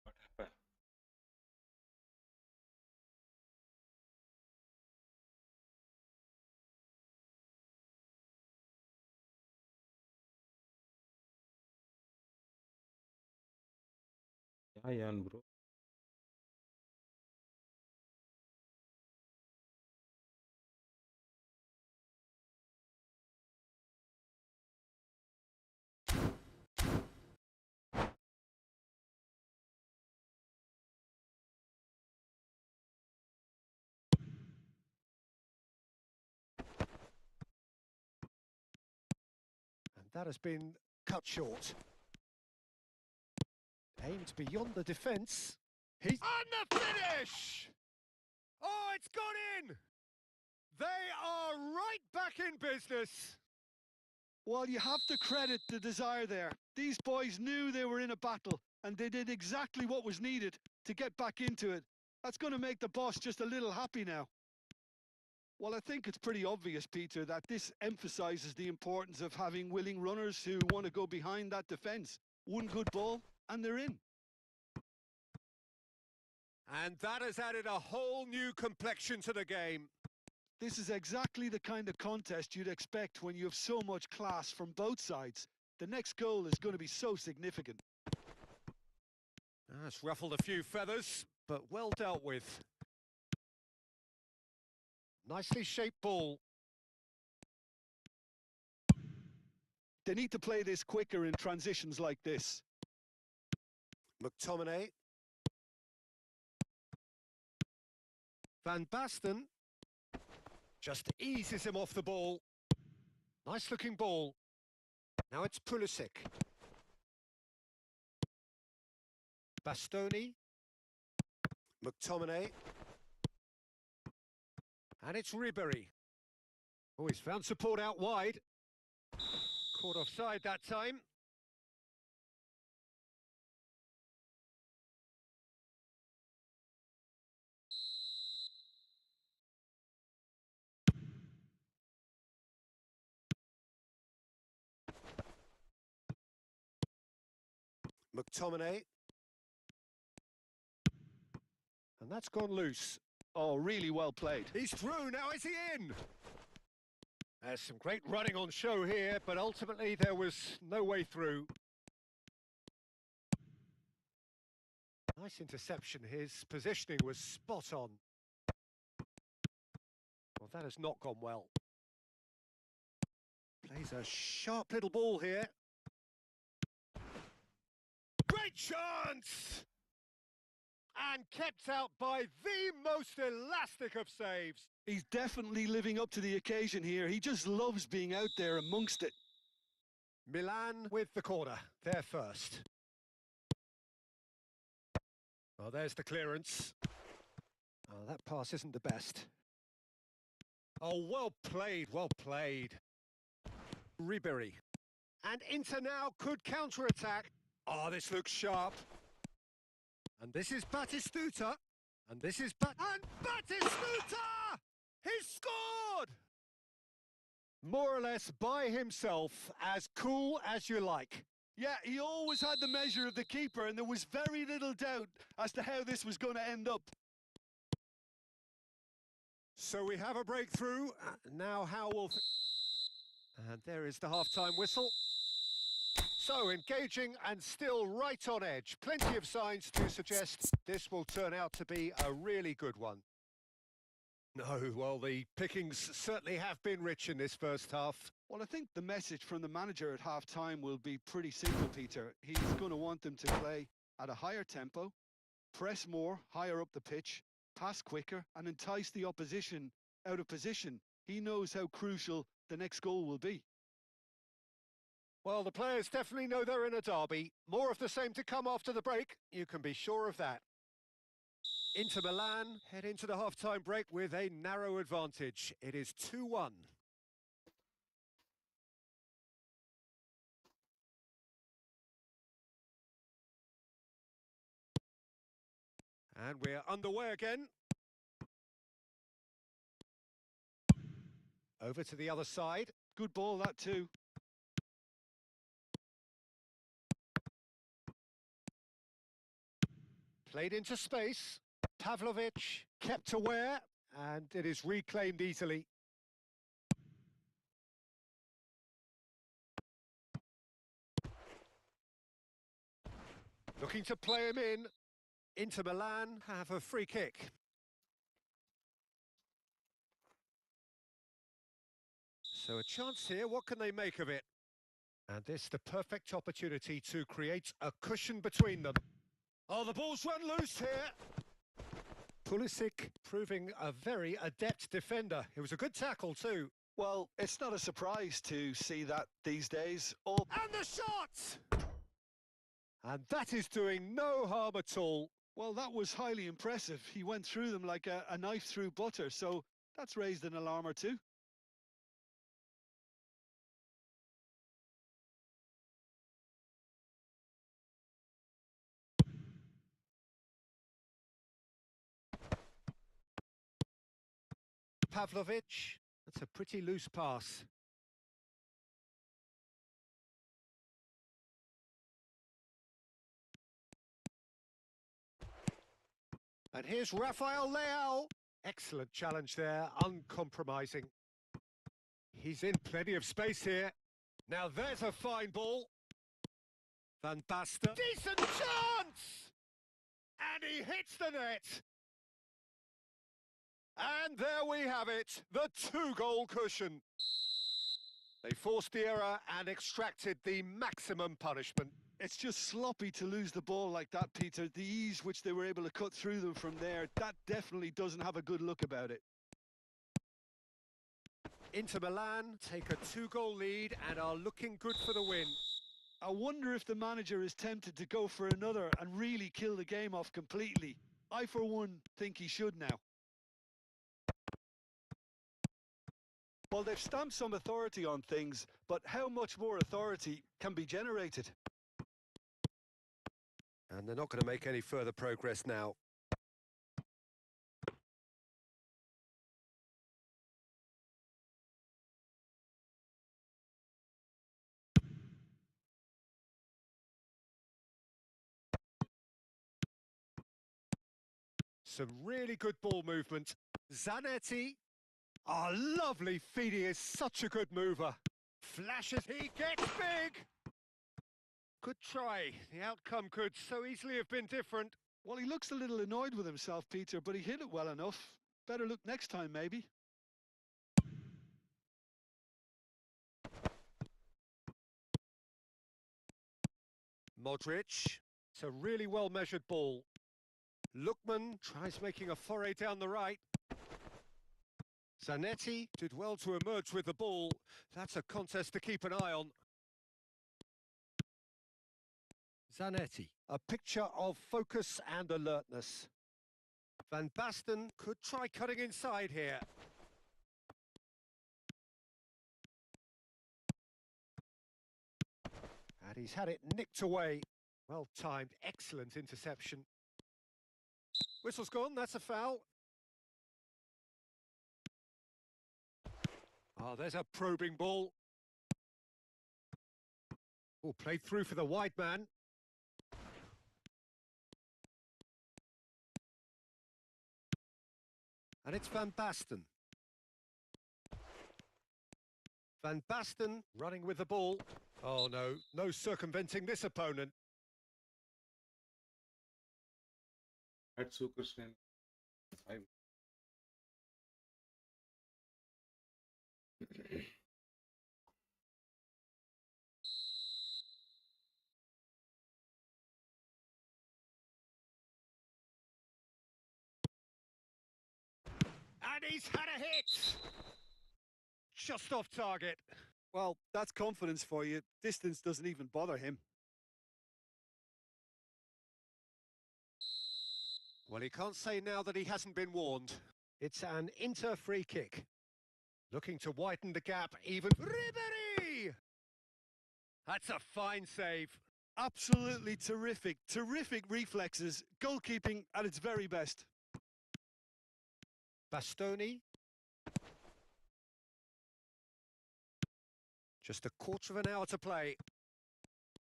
What happened? Yeah, Yan bro. And that has been cut short. Aimed beyond the defence. He's on the finish! Oh, it's gone in! They are right back in business. Well, you have to credit the desire there. These boys knew they were in a battle, and they did exactly what was needed to get back into it. That's going to make the boss just a little happy now. Well, I think it's pretty obvious, Peter, that this emphasises the importance of having willing runners who want to go behind that defence. One good ball, and they're in. And that has added a whole new complexion to the game. This is exactly the kind of contest you'd expect when you have so much class from both sides. The next goal is going to be so significant. It's ruffled a few feathers, but well dealt with. Nicely shaped ball. They need to play this quicker in transitions like this. McTominay. Van Basten just eases him off the ball. Nice looking ball. Now it's Pulisic. Bastoni. McTominay. And it's Ribery. Oh, he's found support out wide. Caught offside that time. McTominay. And that's gone loose. Oh, really well played. He's through, now is he in? There's some great running on show here, but ultimately there was no way through. Nice interception, his positioning was spot on. Well, that has not gone well. Plays a sharp little ball here. Great chance! And kept out by the most elastic of saves. He's definitely living up to the occasion here. He just loves being out there amongst it. Milan with the corner, they're first. Well, there's the clearance. Oh, that pass isn't the best. Oh, well played, well played. Ribery. And Inter now could counter-attack. Oh, this looks sharp. And this is Batistuta. And this is Batistuta! He's scored! More or less by himself, as cool as you like. Yeah, he always had the measure of the keeper, and there was very little doubt as to how this was going to end up. So we have a breakthrough. Now how will... And there is the half-time whistle. So engaging and still right on edge. Plenty of signs to suggest this will turn out to be a really good one. No, well, the pickings certainly have been rich in this first half. Well, I think the message from the manager at half-time will be pretty simple, Peter. He's going to want them to play at a higher tempo, press more, higher up the pitch, pass quicker, and entice the opposition out of position. He knows how crucial the next goal will be. Well, the players definitely know they're in a derby. More of the same to come after the break, you can be sure of that. Inter Milan head into the half-time break with a narrow advantage. It is 2-1. And we're underway again. Over to the other side. Good ball, that too. Played into space. Pavlovic kept aware, and it is reclaimed easily. Looking to play him in. Inter Milan have a free kick. So a chance here, what can they make of it? And this the perfect opportunity to create a cushion between them. Oh, the ball's run loose here. Pulisic proving a very adept defender. It was a good tackle too. Well, it's not a surprise to see that these days. And the shot! And that is doing no harm at all. Well, that was highly impressive. He went through them like a knife through butter, so that's raised an alarm or two. Pavlovic, that's a pretty loose pass. And here's Rafael Leao. Excellent challenge there, uncompromising. He's in plenty of space here. Now there's a fine ball. Van Basten. Decent chance! And he hits the net. And there we have it, the 2-goal cushion. They forced the error and extracted the maximum punishment. It's just sloppy to lose the ball like that, Peter. The ease which they were able to cut through them from there, that definitely doesn't have a good look about it. Inter Milan take a 2-goal lead and are looking good for the win. I wonder if the manager is tempted to go for another and really kill the game off completely. I, for one, think he should now. Well, they've stamped some authority on things, but how much more authority can be generated? And they're not going to make any further progress now. Some really good ball movement. Zanetti. Oh, lovely feet. He is such a good mover. Flashes, he gets big. Good try. The outcome could so easily have been different. Well, he looks a little annoyed with himself, Peter, but he hit it well enough. Better look next time, maybe. Modric. It's a really well-measured ball. Lookman tries making a foray down the right. Zanetti did well to emerge with the ball. That's a contest to keep an eye on. Zanetti, a picture of focus and alertness. Van Basten could try cutting inside here. And he's had it nicked away. Well timed, excellent interception. Whistle's gone, that's a foul. Oh, there's a probing ball. Oh, played through for the wide man. And it's Van Basten. Van Basten running with the ball. Oh no, no circumventing this opponent. At Supersman 5. And he's had a hit! Just off target. Well, that's confidence for you. Distance doesn't even bother him. Well, he can't say now that he hasn't been warned. It's an Inter free kick. Looking to widen the gap even. Ribery! That's a fine save. Absolutely terrific. Terrific reflexes. Goalkeeping at its very best. Bastoni. Just a quarter of an hour to play.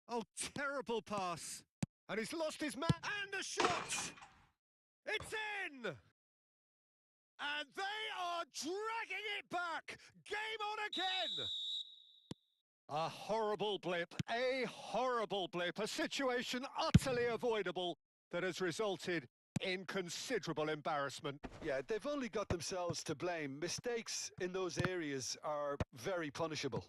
Oh, terrible pass. And he's lost his man. And the shot! It's in! And they are dragging it back! Game on again! A horrible blip, a situation utterly avoidable that has resulted in considerable embarrassment. Yeah, they've only got themselves to blame. Mistakes in those areas are very punishable.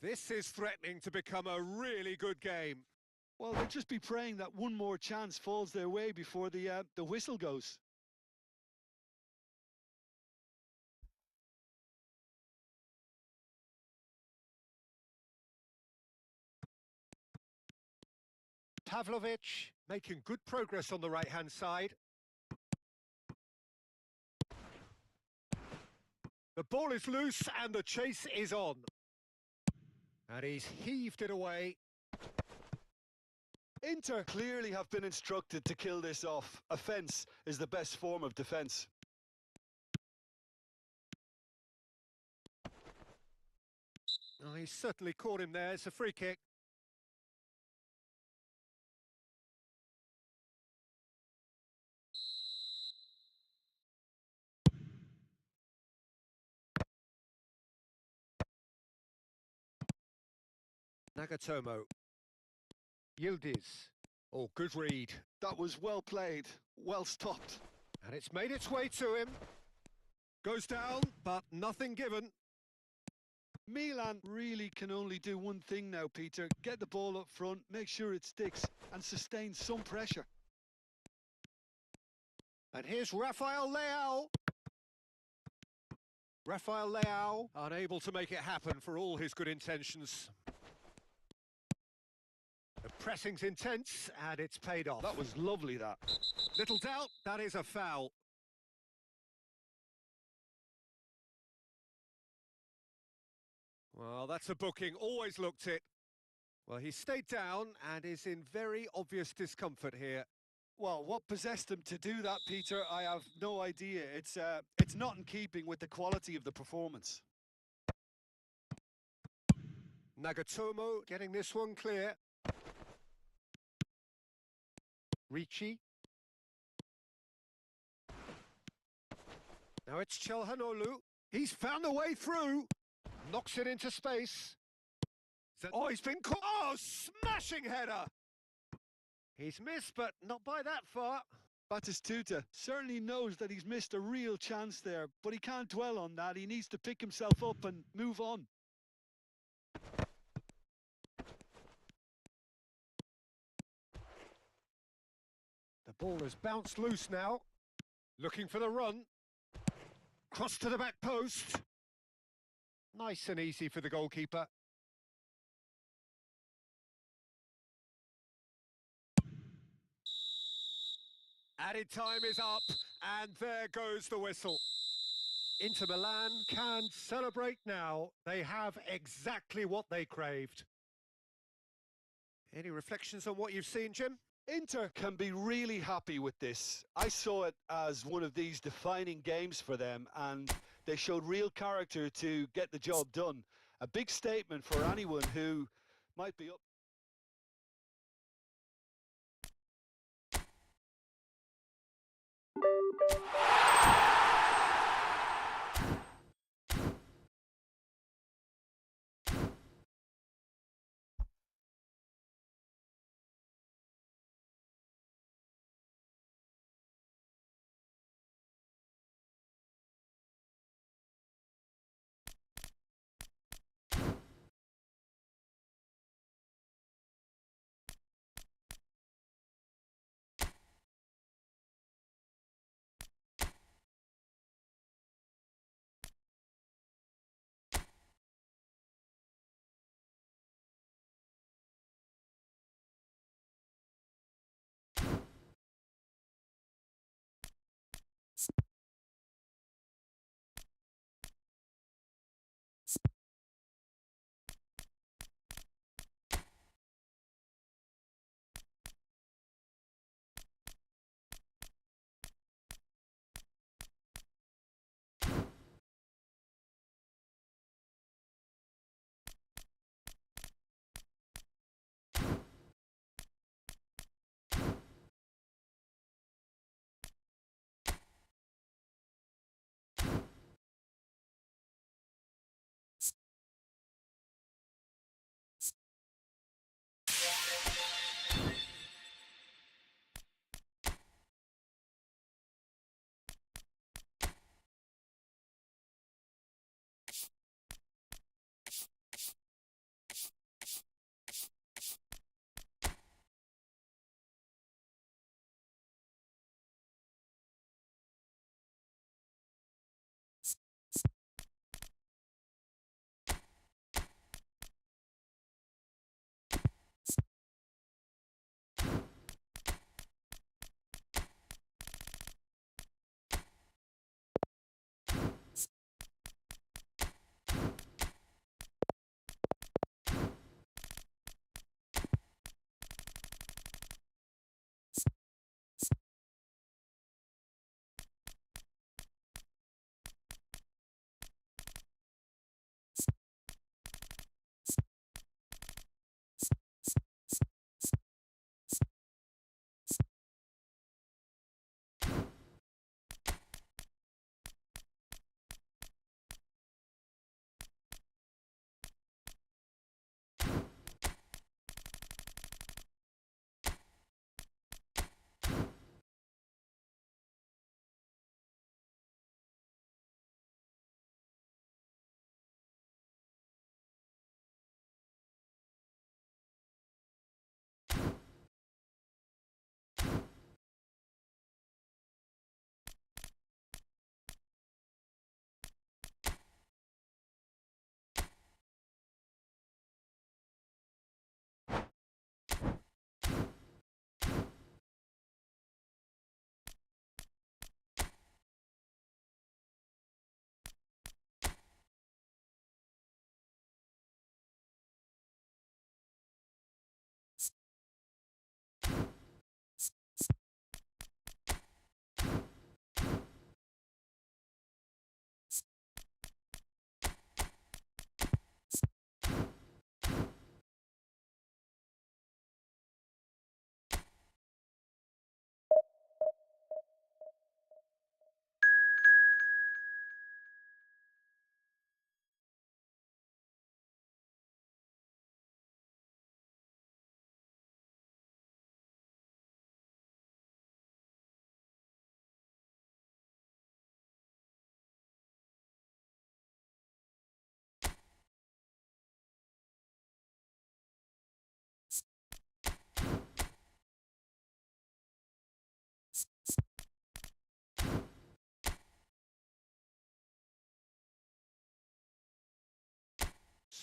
This is threatening to become a really good game. Well, they'll just be praying that one more chance falls their way before the whistle goes. Pavlovic making good progress on the right-hand side. The ball is loose and the chase is on. And he's heaved it away. Inter clearly have been instructed to kill this off. Offence is the best form of defence. Oh, he's certainly caught him there. It's a free kick. Nagatomo. Yildiz. Oh, good read. That was well played, well stopped. And it's made its way to him. Goes down, but nothing given. Milan really can only do one thing now, Peter. Get the ball up front, make sure it sticks, and sustain some pressure. And here's Rafael Leao. Rafael Leao, unable to make it happen for all his good intentions. The pressing's intense, and it's paid off. That was lovely, that. Little doubt, that is a foul. Well, that's a booking, always looked it. Well, he stayed down and is in very obvious discomfort here. Well, what possessed him to do that, Peter, I have no idea. It's not in keeping with the quality of the performance. Nagatomo getting this one clear. Ricci. Now it's Chelhanoglu. He's found a way through. Knocks it into space. Oh, he's been caught. Oh, smashing header. He's missed, but not by that far. Batistuta certainly knows that he's missed a real chance there, but he can't dwell on that. He needs to pick himself up and move on. The ball has bounced loose now. Looking for the run. Cross to the back post. Nice and easy for the goalkeeper. Added time is up, and there goes the whistle. Inter Milan can celebrate now. They have exactly what they craved. Any reflections on what you've seen, Jim? Inter can be really happy with this. I saw it as one of these defining games for them, and they showed real character to get the job done. A big statement for anyone who might be up.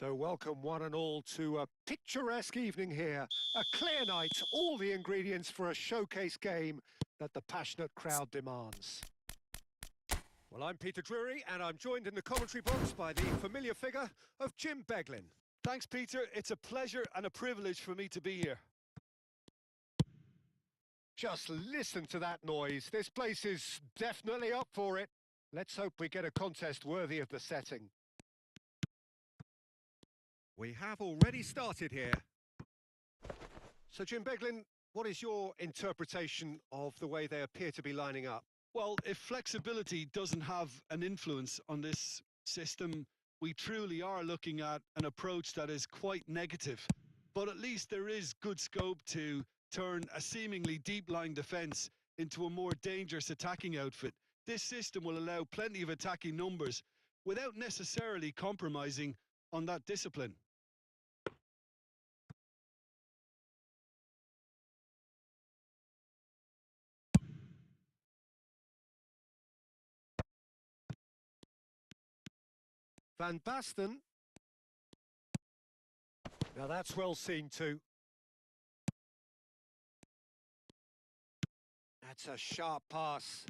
So welcome one and all to a picturesque evening here. A clear night, all the ingredients for a showcase game that the passionate crowd demands. Well, I'm Peter Drury, and I'm joined in the commentary box by the familiar figure of Jim Beglin. Thanks, Peter. It's a pleasure and a privilege for me to be here. Just listen to that noise. This place is definitely up for it. Let's hope we get a contest worthy of the setting. We have already started here. So, Jim Beglin, what is your interpretation of the way they appear to be lining up? Well, if flexibility doesn't have an influence on this system, we truly are looking at an approach that is quite negative. But at least there is good scope to turn a seemingly deep-lying defence into a more dangerous attacking outfit. This system will allow plenty of attacking numbers without necessarily compromising on that discipline. Van Basten. Now that's well seen too. That's a sharp pass.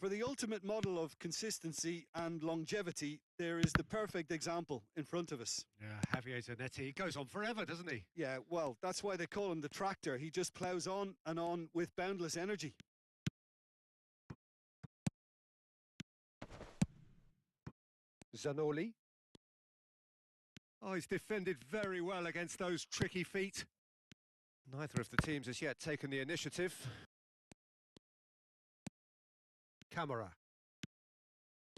For the ultimate model of consistency and longevity, there is the perfect example in front of us. Yeah, Javier Zanetti, he goes on forever, doesn't he? Yeah, well, that's why they call him the tractor. He just ploughs on and on with boundless energy. Zanoli. Oh, he's defended very well against those tricky feet. Neither of the teams has yet taken the initiative. Camera.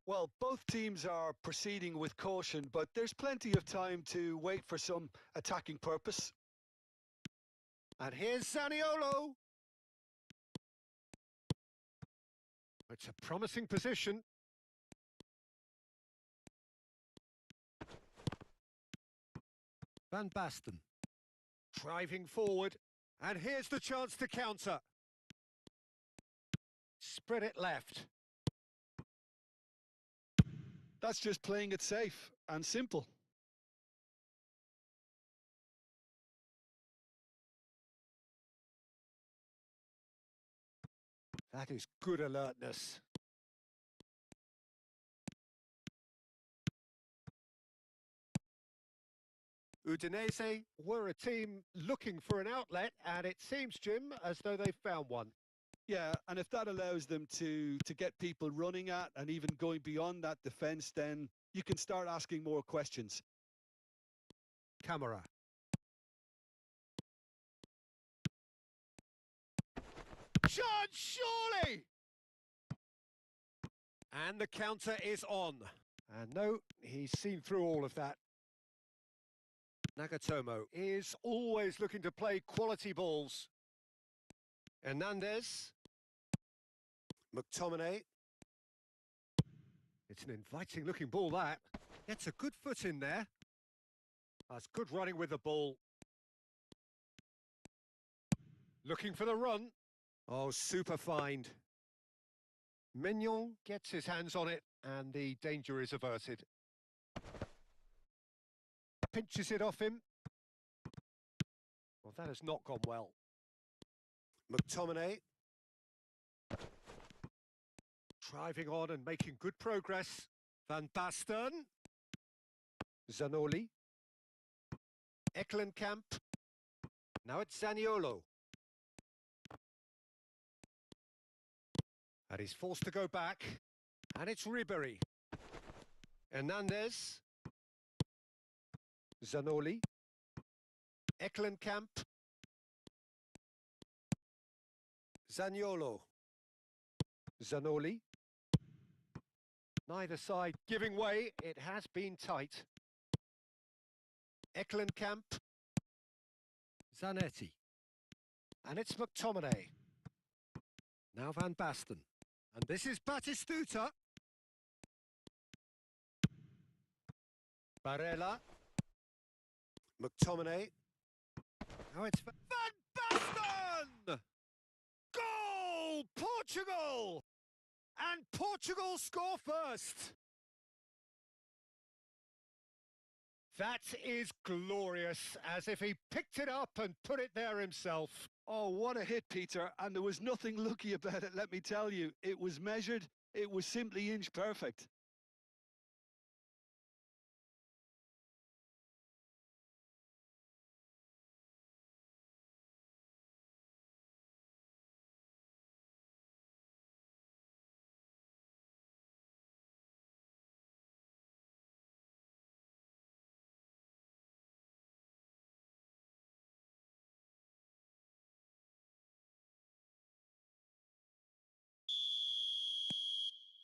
Well, both teams are proceeding with caution, but there's plenty of time to wait for some attacking purpose. And here's Zaniolo. It's a promising position. Van Basten. Driving forward. And here's the chance to counter. Spread it left. That's just playing it safe and simple. That is good alertness. Udinese were a team looking for an outlet, and it seems, Jim, as though they've found one. Yeah, and if that allows them to get people running at and even going beyond that defence, then you can start asking more questions. Camera. Chance, surely! And the counter is on. And no, he's seen through all of that. Nagatomo is always looking to play quality balls. Hernandez. McTominay. It's an inviting looking ball, that. Gets a good foot in there. That's good running with the ball. Looking for the run. Oh, super find. Mignon gets his hands on it, and the danger is averted. Pinches it off him. Well, that has not gone well. McTominay. Driving on and making good progress. Van Basten. Zanoli. Eklenkamp. Now it's Zaniolo. And he's forced to go back. And it's Ribery. Hernandez. Zanoli. Eklenkamp. Zaniolo. Zanoli. Neither side giving way. It has been tight. Eklenkamp. Zanetti. And it's McTominay. Now Van Basten. And this is Batistuta. Barella. McTominay. Now it's Van Basten! Goal! Portugal! And Portugal score first. That is glorious, as if he picked it up and put it there himself. Oh, what a hit, Peter, and there was nothing lucky about it, let me tell you. It was measured, it was simply inch perfect.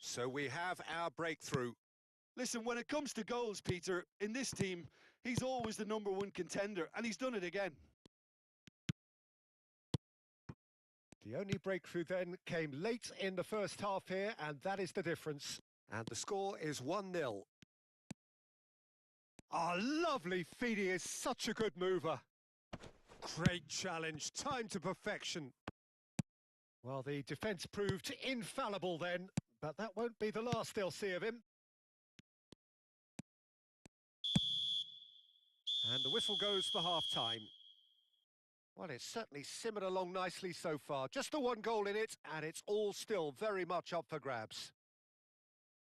So we have our breakthrough. Listen, when it comes to goals, Peter, in this team, he's always the #1 contender, and he's done it again. The only breakthrough then came late in the first half here, and that is the difference. And the score is 1-0. Ah, lovely feed. He is such a good mover. Great challenge, time to perfection. Well, the defence proved infallible then, but that won't be the last they'll see of him. And the whistle goes for half-time. Well, it's certainly simmered along nicely so far. Just the one goal in it, and it's all still very much up for grabs.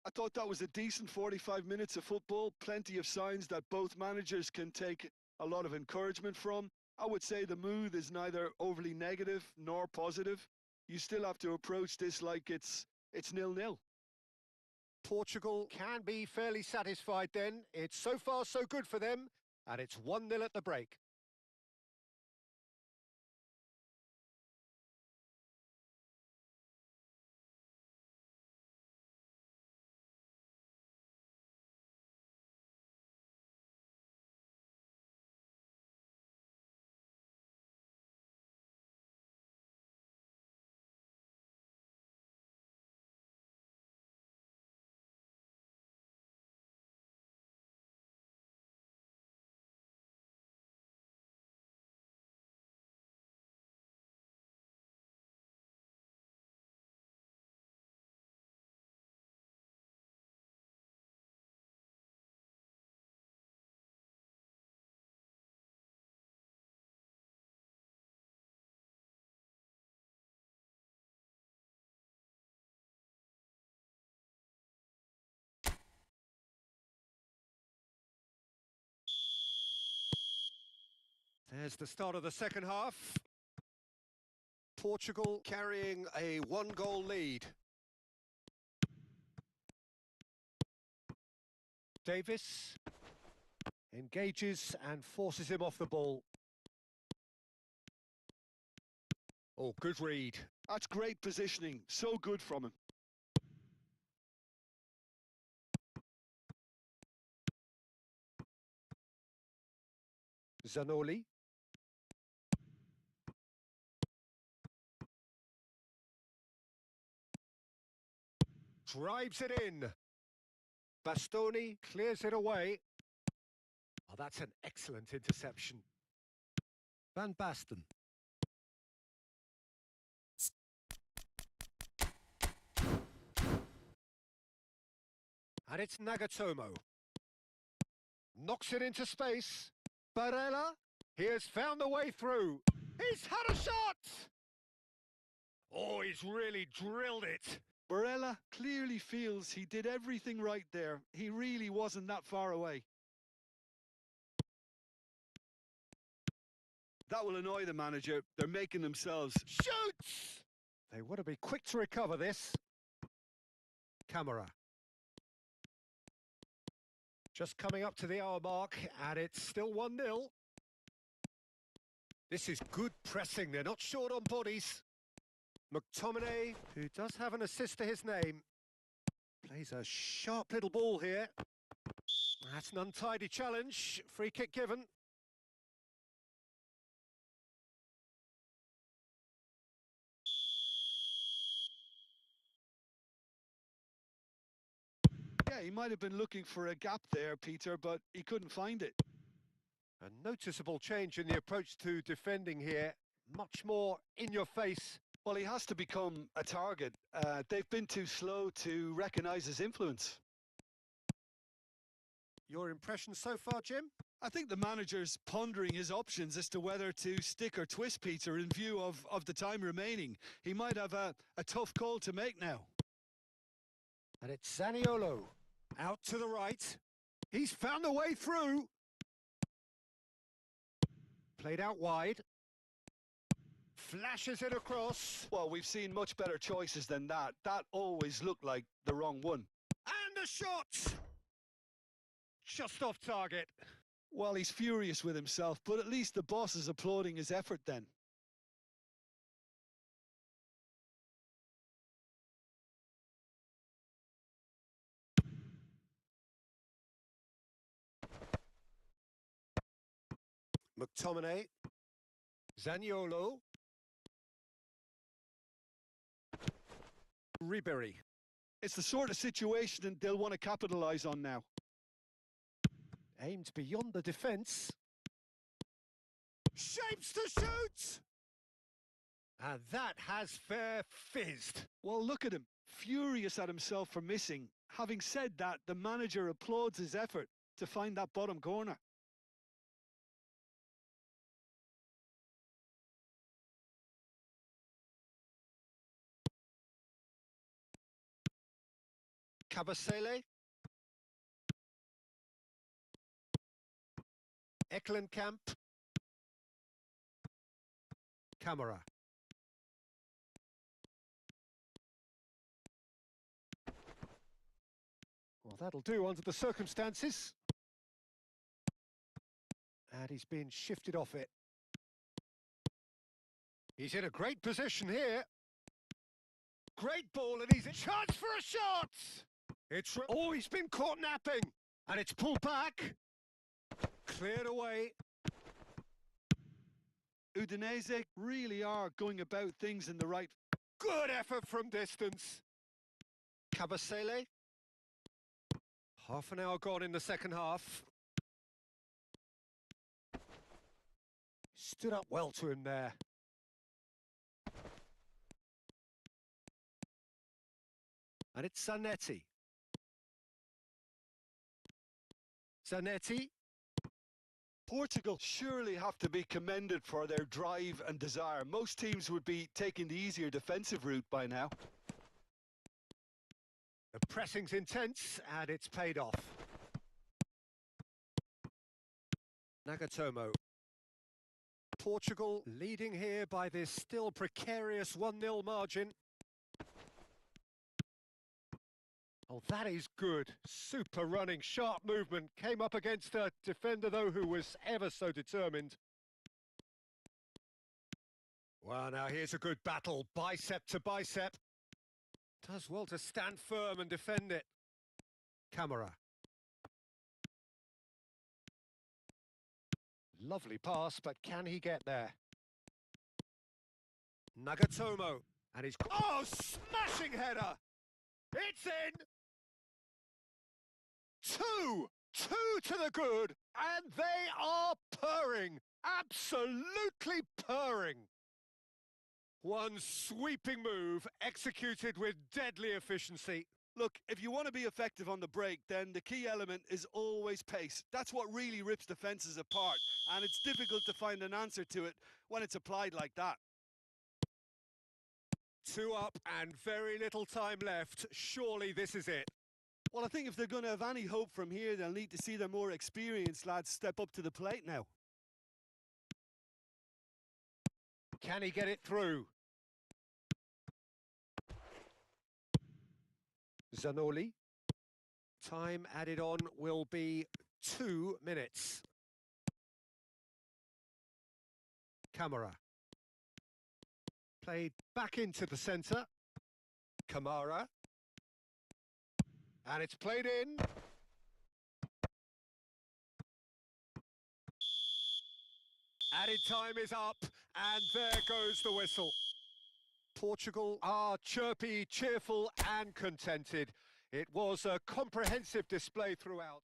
I thought that was a decent 45 minutes of football. Plenty of signs that both managers can take a lot of encouragement from. I would say the mood is neither overly negative nor positive. You still have to approach this like it's 0-0. Portugal can be fairly satisfied then. It's so far so good for them, and it's 1-0 at the break. There's the start of the second half. Portugal carrying a one-goal lead. Davis engages and forces him off the ball. Oh, good read. That's great positioning. So good from him. Zanoli. Drives it in. Bastoni clears it away. Oh, that's an excellent interception. Van Basten. And it's Nagatomo. Knocks it into space. Barella, he has found the way through. He's had a shot! Oh, he's really drilled it. Barella clearly feels he did everything right there. He really wasn't that far away. That will annoy the manager. They're making themselves. Shoots! They want to be quick to recover this. Camera. Just coming up to the hour mark, and it's still 1-0. This is good pressing. They're not short on bodies. McTominay, who does have an assist to his name, plays a sharp little ball here. That's an untidy challenge. Free kick given. Yeah, he might have been looking for a gap there, Peter, but he couldn't find it. A noticeable change in the approach to defending here. Much more in your face. Well, he has to become a target. They've been too slow to recognise his influence. Your impression so far, Jim? I think the manager's pondering his options as to whether to stick or twist Peter in view of the time remaining. He might have a tough call to make now. And it's Zaniolo. Out to the right. He's found a way through. Played out wide. Flashes it across. Well, we've seen much better choices than that. That always looked like the wrong one. And a shot! Just off target. Well, he's furious with himself, but at least the boss is applauding his effort then. McTominay. Zaniolo. Ribery. It's the sort of situation that they'll want to capitalise on now. Aimed beyond the defence. Shapes to shoot! And that has fair fizzed. Well, look at him, furious at himself for missing. Having said that, the manager applauds his effort to find that bottom corner. Kabasele. Eklenkamp. Camera. Well, that'll do under the circumstances. And he's been shifted off it. He's in a great position here. Great ball, and he's a chance for a shot! Oh, he's been caught napping, and it's pulled back. Cleared away. Udinese really are going about things in the right... Good effort from distance. Kabasele. Half an hour gone in the second half. Stood up well to him there. And it's Zanetti. Zanetti. Portugal surely have to be commended for their drive and desire. Most teams would be taking the easier defensive route by now. The pressing's intense, and it's paid off. Nagatomo. Portugal leading here by this still precarious 1-0 margin. Oh, that is good. Super running, sharp movement. Came up against a defender, though, who was ever so determined. Well, now here's a good battle, bicep to bicep. Does well to stand firm and defend it. Camera. Lovely pass, but can he get there? Nagatomo. And he's... Oh, smashing header! It's in! Two to the good, and they are purring, absolutely purring. One sweeping move executed with deadly efficiency. Look, if you want to be effective on the break, then the key element is always pace. That's what really rips defences apart, and it's difficult to find an answer to it when it's applied like that. 2 up and very little time left. Surely this is it. Well, I think if they're going to have any hope from here, they'll need to see their more experienced lads step up to the plate now. Can he get it through? Zanoli. Time added on will be 2 minutes. Camera. Played back into the centre. Kamara. And it's played in. Added time is up, and there goes the whistle. Portugal are chirpy, cheerful and contented. It was a comprehensive display throughout.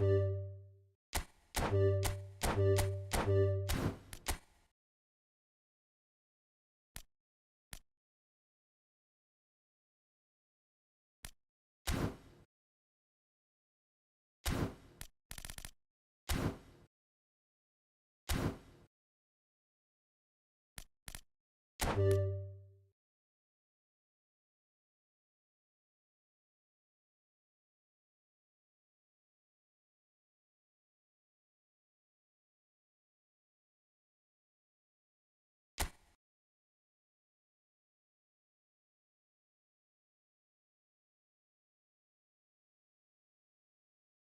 you